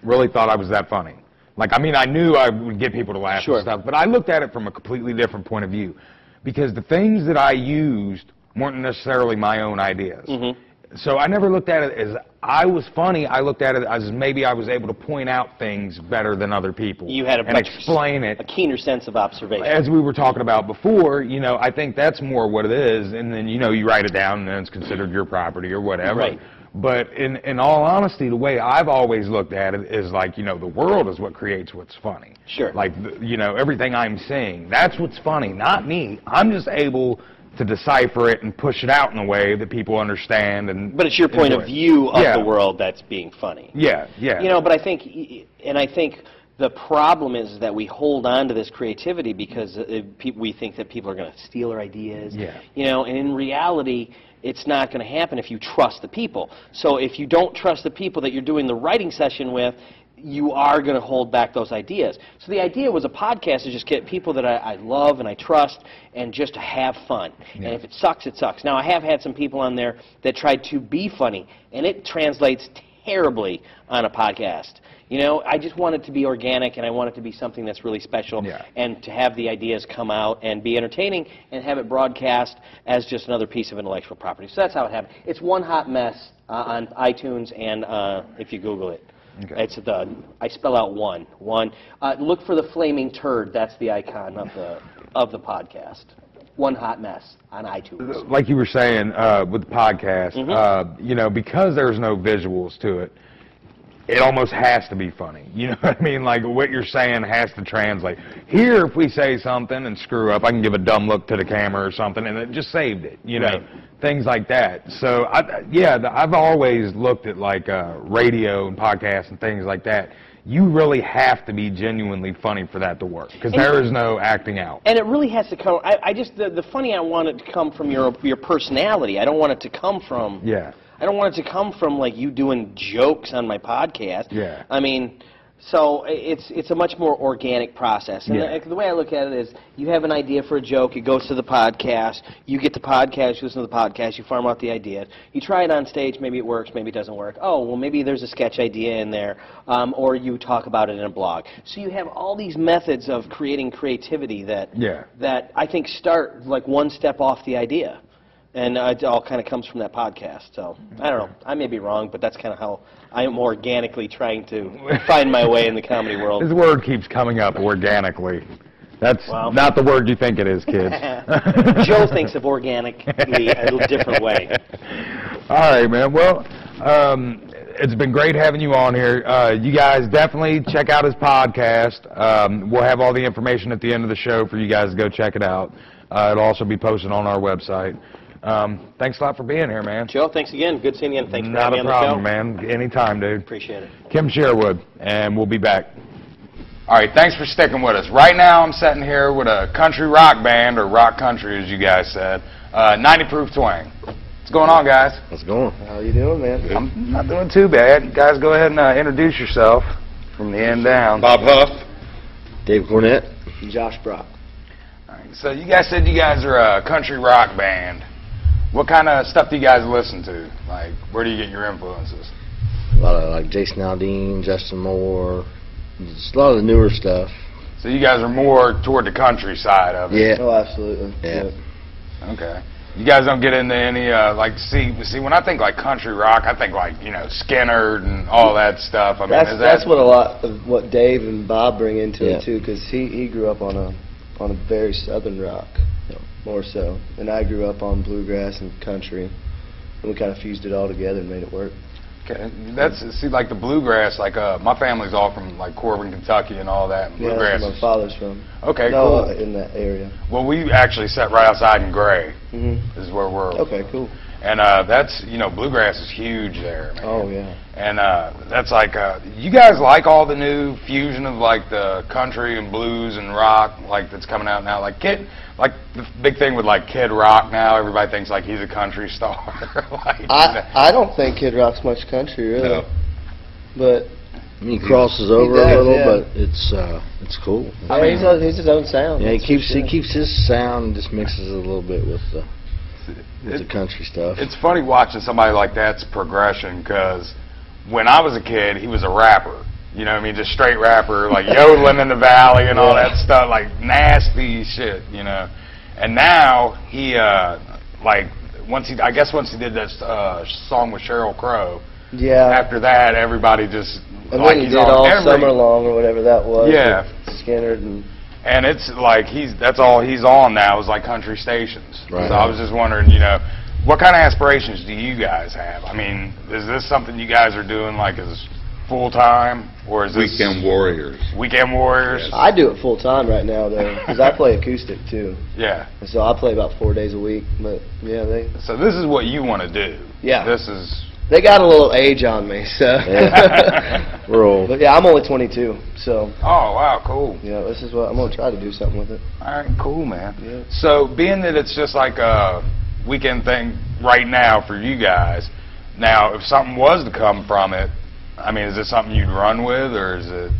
really thought I was that funny. Like, I mean, I knew I would get people to laugh and stuff, but I looked at it from a completely different point of view, because the things that I used weren't necessarily my own ideas. So I never looked at it as I was funny. I looked at it as maybe I was able to point out things better than other people. You had explain it. A keener sense of observation. As we were talking about before, I think that's more what it is. And then, you write it down, and then it's considered your property or whatever. Right. But in all honesty, the way I've always looked at it is like, the world is what creates what's funny. Sure. Like, everything I'm saying, that's what's funny, not me. I'm just able to decipher it and push it out in a way that people understand. But it's your point of view of the world that's being funny. But I think the problem is that we hold on to this creativity because we think that people are going to steal our ideas. And in reality, it's not going to happen if you trust the people. So if you don't trust the people that you're doing the writing session with, you are going to hold back those ideas. So the idea was a podcast to just get people that I love and I trust, and just to have fun. And if it sucks, it sucks. Now, I have had some people on there that tried to be funny, and it translates terribly on a podcast. I just want it to be organic, and I want it to be something that's really special, and to have the ideas come out and be entertaining and have it broadcast as just another piece of intellectual property. So that's how it happened. It's One Hot Mess on iTunes, and if you Google it. It's I spell out one. Look for the flaming turd. That's the icon of the podcast. One Hot Mess on iTunes. Like you were saying with the podcast, because there's no visuals to it, it almost has to be funny. You know what I mean? Like, what you're saying has to translate. Here, if we say something and screw up, I can give a dumb look to the camera or something, and it just saved it, things like that. So, I've always looked at, like, radio and podcasts and things like that. You really have to be genuinely funny for that to work, because there is no acting out. And it really has to come, the funny, I want it to come from your personality. I don't want it to come from... I don't want it to come from, like, you doing jokes on my podcast. I mean, so it's a much more organic process. And the way I look at it is, you have an idea for a joke, it goes to the podcast, you get the podcast, you listen to the podcast, you farm out the idea, you try it on stage, maybe it works, maybe it doesn't work. Oh, well, maybe there's a sketch idea in there, or you talk about it in a blog. So you have all these methods of creating creativity that I think start, like, one step off the idea. And it all kind of comes from that podcast. So, I don't know. I may be wrong, but that's kind of how I am organically trying to find my way in the comedy world. This word keeps coming up, organically. That's not the word you think it is, kids. Joe thinks of organically a little different way. All right, man. Well, it's been great having you on here. You guys definitely check out his podcast. We'll have all the information at the end of the show for you guys to go check it out. It'll also be posted on our website. Thanks a lot for being here, man. Joe, thanks again. Good seeing you, and thanks for having me on the show. Not a problem, man. Anytime, dude. Appreciate it. Kim Sherwood, and we'll be back. All right, thanks for sticking with us. Right now, I'm sitting here with a country rock band, or rock country, as you guys said, 90 Proof Twang. What's going on, guys? What's going? How you doing, man? Good. I'm not doing too bad. You guys go ahead and introduce yourself from the end down. Bob Huff. Dave Cornett. Josh Brock. All right, so you guys said you guys are a country rock band. What kind of stuff do you guys listen to? Like, where do you get your influences? A lot of like Jason Aldean, Justin Moore. Just a lot of the newer stuff. So you guys are more toward the country side of it. Yeah. Oh, absolutely. Yeah. Okay. You guys don't get into any like see when I think like country rock, I think like Skinner and all that stuff. I mean, That's what a lot of what Dave and Bob bring into Yeah. it too, because he grew up on a very southern rock, more so, and I grew up on bluegrass and country, and we kind of fused it all together and made it work. Okay. That's like the bluegrass. Like my family's all from like Corbin, Kentucky, and all that. And Yeah, bluegrass. that's where my father's from. Okay, No, cool. in that area. Well, we actually sat right outside in Gray. Mm-hmm. Is where we're. Okay, cool. And that's bluegrass is huge there, man. Oh yeah. And that's like you guys like all the new fusion of like the country and blues and rock like that's coming out now. Like the big thing with like Kid Rock now. Everybody thinks like he's a country star. Like, I don't think Kid Rock's much country really. No. But I mean, he crosses over does, a little, yeah. but it's cool. I mean, he's his own sound. Yeah, that's for sure. he keeps his sound, just mixes it a little bit with the country stuff. It's funny watching somebody like that's progression because when I was a kid, he was a rapper. You know what I mean? Just straight rapper, like yodeling in the valley and all that stuff, like nasty shit, And now he, once he did that song with Sheryl Crow. Yeah. After that, everybody just And like then he he's did on all every, summer long or whatever that was. Yeah. with Skinner and. And it's like that's all he's on now is like country stations. Right. So I was just wondering, what kind of aspirations do you guys have? I mean, is this something you guys are doing like as full time, or is this Weekend Warriors. Weekend Warriors? Yes. I do it full time right now though, because I play acoustic too. Yeah. And so I play about 4 days a week. But yeah, So this is what you want to do. Yeah. This is. they got a little age on me, so. Yeah. We're old. But yeah, I'm only 22, so Oh wow, cool. yeah, this is what I'm gonna try to do something with it. All right, cool, man. Yeah. So being that it's just like a weekend thing right now for you guys, now if something was to come from it, I mean, is it something you'd run with, or is it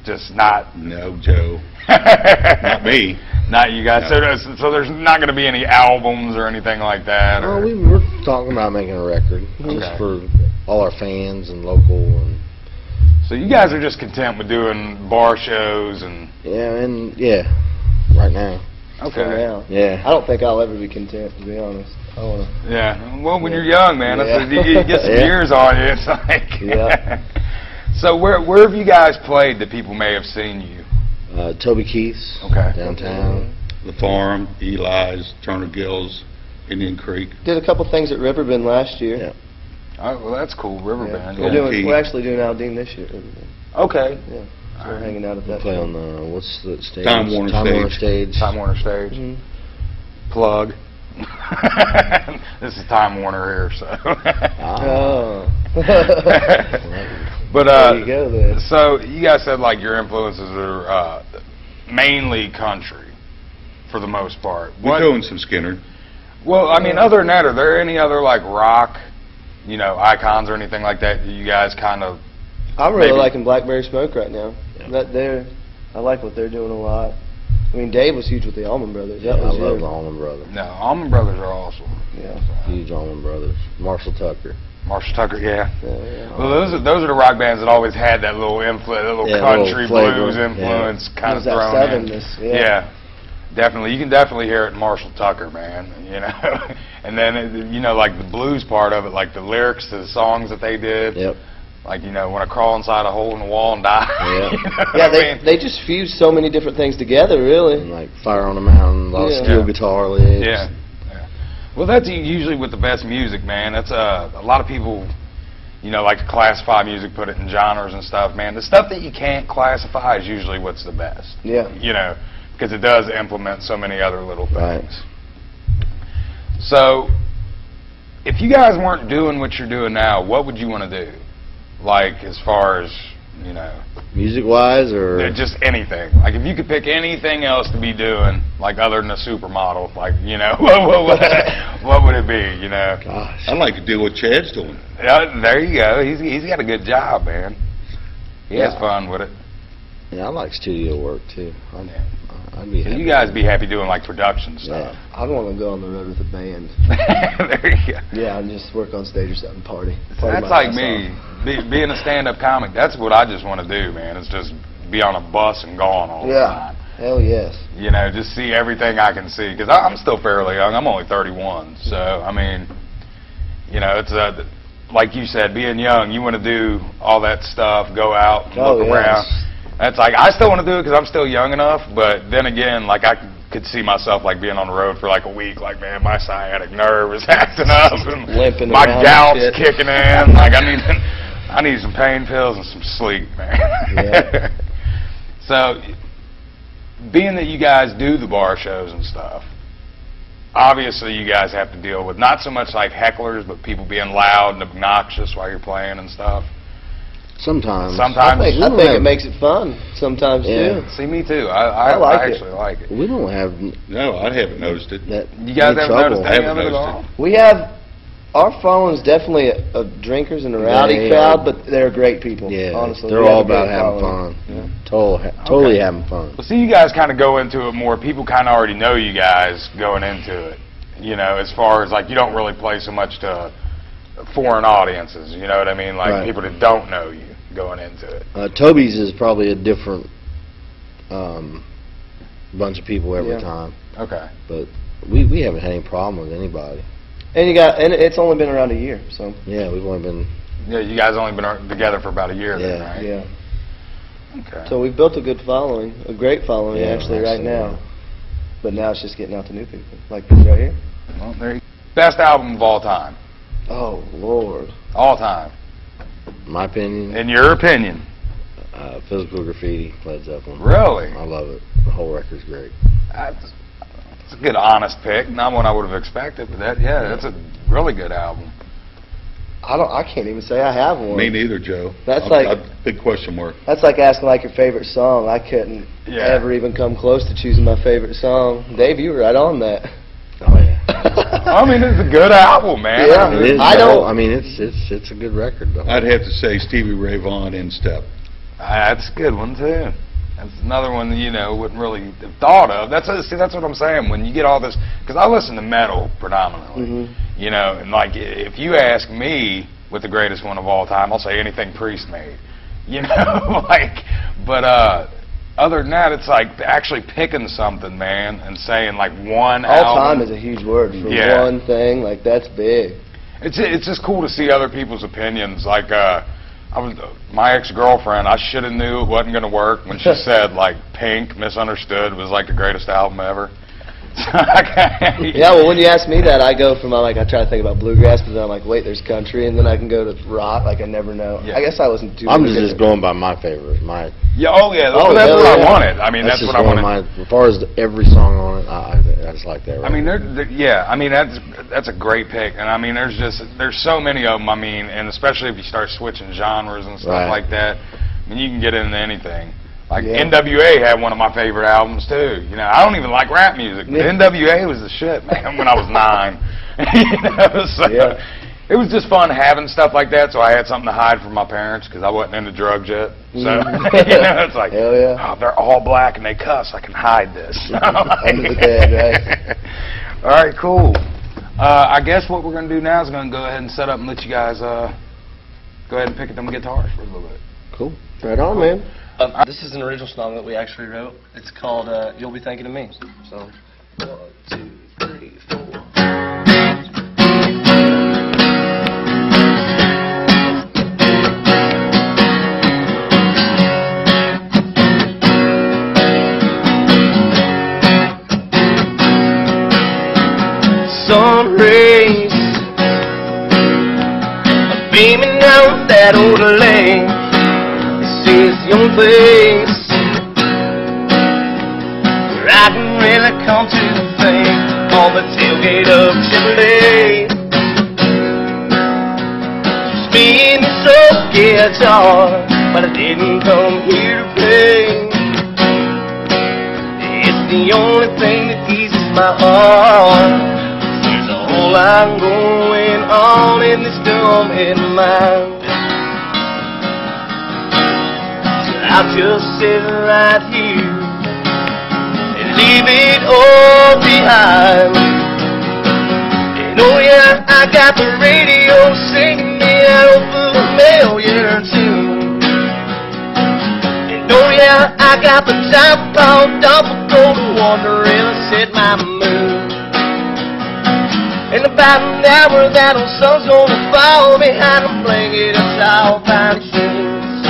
just not? No, Joe. Not me. Not you guys. No. So there's not going to be any albums or anything like that. Well, Or, we're talking about making a record Okay. just for all our fans and local and so you guys are just content with doing bar shows and. right now. Okay. For now. Yeah. I don't think I'll ever be content, to be honest. I wanna. Yeah. Well, when you're young, man, Yeah. that's, you get some Yeah. years on you. It's like. Yeah. So where have you guys played that people may have seen you? Toby Keith's Okay. downtown. The Farm, Eli's, Turner Gill's, Indian Creek. Did a couple things at Riverbend last year. Yeah. Oh, well, that's cool. Riverbend. Yeah. Yeah. We're actually doing Aldine this year. At Riverbend. Okay. Yeah. So we're hanging out at We that. play point. on what's the stage? Time Warner Stage. Time Warner Stage. Mhm. Plug. This is Time Warner here, so. Oh. But There you go then. so you guys said like your influences are mainly country, for the most part. We're doing some Skinner. Well, I mean, other than that, are there any other like rock, icons or anything like that you guys kind of? I'm really Maybe. liking Blackberry Smoke right now. Yeah. I like what they're doing a lot. I mean, Dave was huge with the Allman Brothers. Yeah, That I was love the your- Allman Brothers. No, Allman Brothers are awesome. Yeah. Huge Allman Brothers. Marshall Tucker. Marshall Tucker, yeah. Yeah. Well, those are the rock bands that always had that little influence, that little Yeah, country little flavor, blues yeah. influence kind of There's that thrown in. southernness, Yeah, definitely. You can definitely hear it in Marshall Tucker, man. And then like the blues part of it, like the lyrics to the songs that they did. Yep. Like, you know, want to crawl inside a hole in the wall and die. Yeah. You know what Yeah, I mean? they just fuse so many different things together, really. And like Fire on the Mountain, a lot of steel guitar licks. Yeah. Well, that's usually with the best music, man. That's a lot of people, you know, like to classify music, put it in genres and stuff, man. The stuff that you can't classify is usually what's the best. Yeah. You know, because it does implement so many other little things. Right. So, if you guys weren't doing what you're doing now, what would you want to do? Like, as far as, you know, Music-wise, or just anything. Like, if you could pick anything else to be doing, like, other than a supermodel, like, you know, what would it be, you know? gosh, I'd like to do what Chad's doing. There you go. He's got a good job, man. He has fun with it. yeah, I like studio work too. I'd be So happy. you guys be happy doing, like, production stuff. I'd want to go on the road with a band. There you go. Yeah, and just work on stage or something, party. That's my like ass me, off. being a stand-up comic. That's what I just want to do, man. It's just be on a bus and gone all the time. Hell yes. You know, just see everything I can see. Because I'm still fairly young. I'm only 31. So, I mean, you know, it's like you said, being young, you want to do all that stuff, go out, look around. That's like, I still want to do it because I'm still young enough. But then again, like, I could see myself like being on the road for like a week. Like, man, my sciatic nerve is acting up, and Limping my around gout's and shit. kicking in. Like, I need some pain pills and some sleep, man. Yeah. So, being that you guys do the bar shows and stuff, obviously you guys have to deal with not so much like hecklers, but people being loud and obnoxious while you're playing and stuff. Sometimes. Sometimes. I think it makes it fun sometimes, Yeah. too. See, me too. I like it. actually like it. We don't have No, I haven't noticed it. that. You guys any haven't trouble. noticed any of Haven't it at all? noticed We have, our following's definitely a drinkers and a rowdy They crowd, are. but they're great people, Yeah, honestly. they're We have all a great about having following. fun. Totally having fun. Well, see, you guys kind of go into it more. People kind of already know you guys going into it. You know, as far as like you don't really play so much to foreign audiences. You know what I mean? Like Right. people that don't know you going into it. Toby's is probably a different bunch of people every Yeah. time, Okay. but we haven't had any problem with anybody. And it's only been around a year, so. Yeah, we've only been. Yeah, you guys only been together for about a year then, Yeah. right? Yeah. Okay. So we've built a good following, a great following Yeah, actually right absolutely. now. But now it's just getting out to new people, like this right here. Well, there you Best album of all time. Oh, Lord. All time. My opinion, In your opinion. Physical Graffiti, Led Zeppelin. Really? I love it. The whole record's great. That's a good, honest pick. Not one I would have expected, but that's a really good album. I can't even say I have one. Me neither, Joe. That's like- big question mark. That's like asking like your favorite song. I couldn't Yeah. ever even come close to choosing my favorite song. Dave, you were right on that. Oh yeah. I mean, it's a good album, man. Yeah. It is. I don't- I mean, it's a good record though. I'd have to say Stevie Ray Vaughan in step. That's a good one, too. That's another one that, you know, wouldn't really have thought of. That's what I'm saying. When you get all this, because I listen to metal predominantly, Mhm. you know, and like if you ask me what the greatest one of all time, I'll say anything Priest made, you know, like, but other than that, it's like actually picking something, man, and saying like one All album. time is a huge word for Yeah. one thing. Like that's big. It's just cool to see other people's opinions. Like my ex-girlfriend, I should have knew it wasn't going to work when she said like Pink, Misunderstood was like the greatest album ever. Yeah, well, when you ask me that, I go from I try to think about bluegrass, but then I'm like, wait, there's country, and then I can go to rock. Like I never know. Yeah. I guess I listen to. I'm just going by my favorite. Yeah, oh yeah, Oh, that's hell what I yeah. wanted. I mean, that's just what I one wanted. of my. As far as every song on it, I just like that. I mean, I mean that's a great pick, and I mean there's so many of them. I mean, and especially if you start switching genres and stuff Right. like that. I mean, you can get into anything. Like Yeah. NWA had one of my favorite albums too. You know, I don't even like rap music, but Yeah. NWA was the shit, man. When I was 9, you know, so Yeah. it was just fun having stuff like that. So I had something to hide from my parents because I wasn't into drugs yet. So Mhm. you know, it's like, Hell yeah. oh, they're all black and they cuss. I can hide this Under the bed, right? All right, cool. I guess what we're going to do now is going to go ahead and set up and let you guys go ahead and pick up them guitars for a little bit. Cool. Right on, man. This is an original song that we actually wrote. It's called You'll Be Thinking of Me. So, 1, 2, 3, 4. dreaming of that old lake. This is the only place where I can really come to think on the tailgate of Chevrolet. Just me and this old guitar, but I didn't come here to play. It's the only thing that eases my heart. There's a whole lot going on in this dumb head of mine. So I'll just sit right here and leave it all behind. And oh yeah, I got the radio singing me out of a familiar tune. And oh yeah, I got the top pound double gold wonder and set my mood. In about an hour that old sun's gonna fall behind a blanket of tall pine shoes.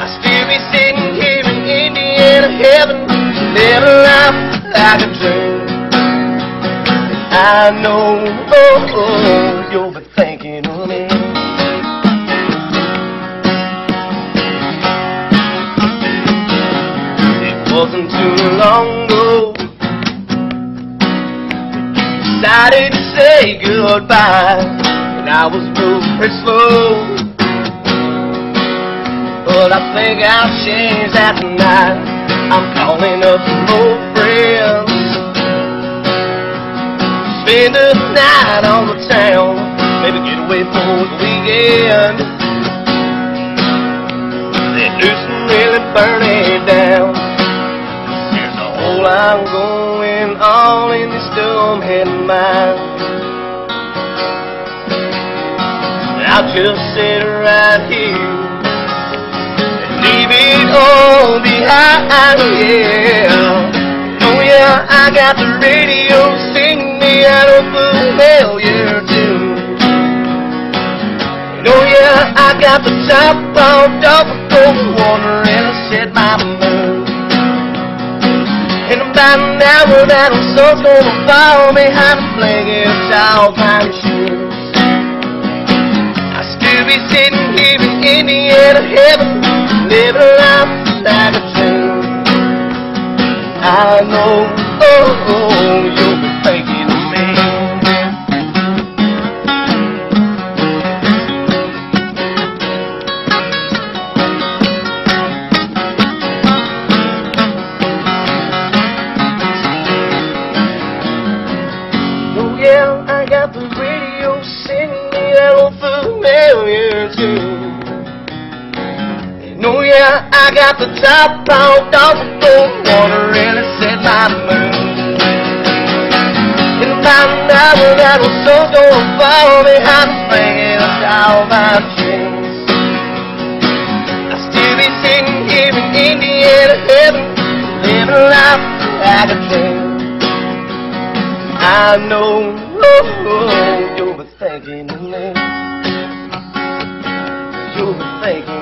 I'll still be sitting here in Indiana heaven, living life like a dream. And I know, you'll be thinking of me. It wasn't too long ago decided to say goodbye, and I was moving pretty slow. But I think I'll change that tonight. I'm calling up some old friends, spend the night on the town, maybe get away for the weekend. Then do some really burning down. There's a whole lot going on in this dumb head of mine. I'll just sit right here and leave it all behind, yeah. Oh yeah, I got the radio singing me out of a familiar tune. And oh yeah, I got the top on double gold wonder and I set my mood. In about an hour that old sun's gonna fall behind a blanket of tall pine shoes. I'll still be sitting here in Indiana heaven, living life like a dream. I know, you'll be thinking of me. Yeah, I got the radio singing me that old familiar tune. And oh yeah, I got the top out off the gold water and it set my mood. In about an hour that old sun's gonna fall behind the blanket of tall pine trees. I'll still be sitting here in Indiana heaven, living life like a dream. I know, you'll be thinking of me. You'll be thinking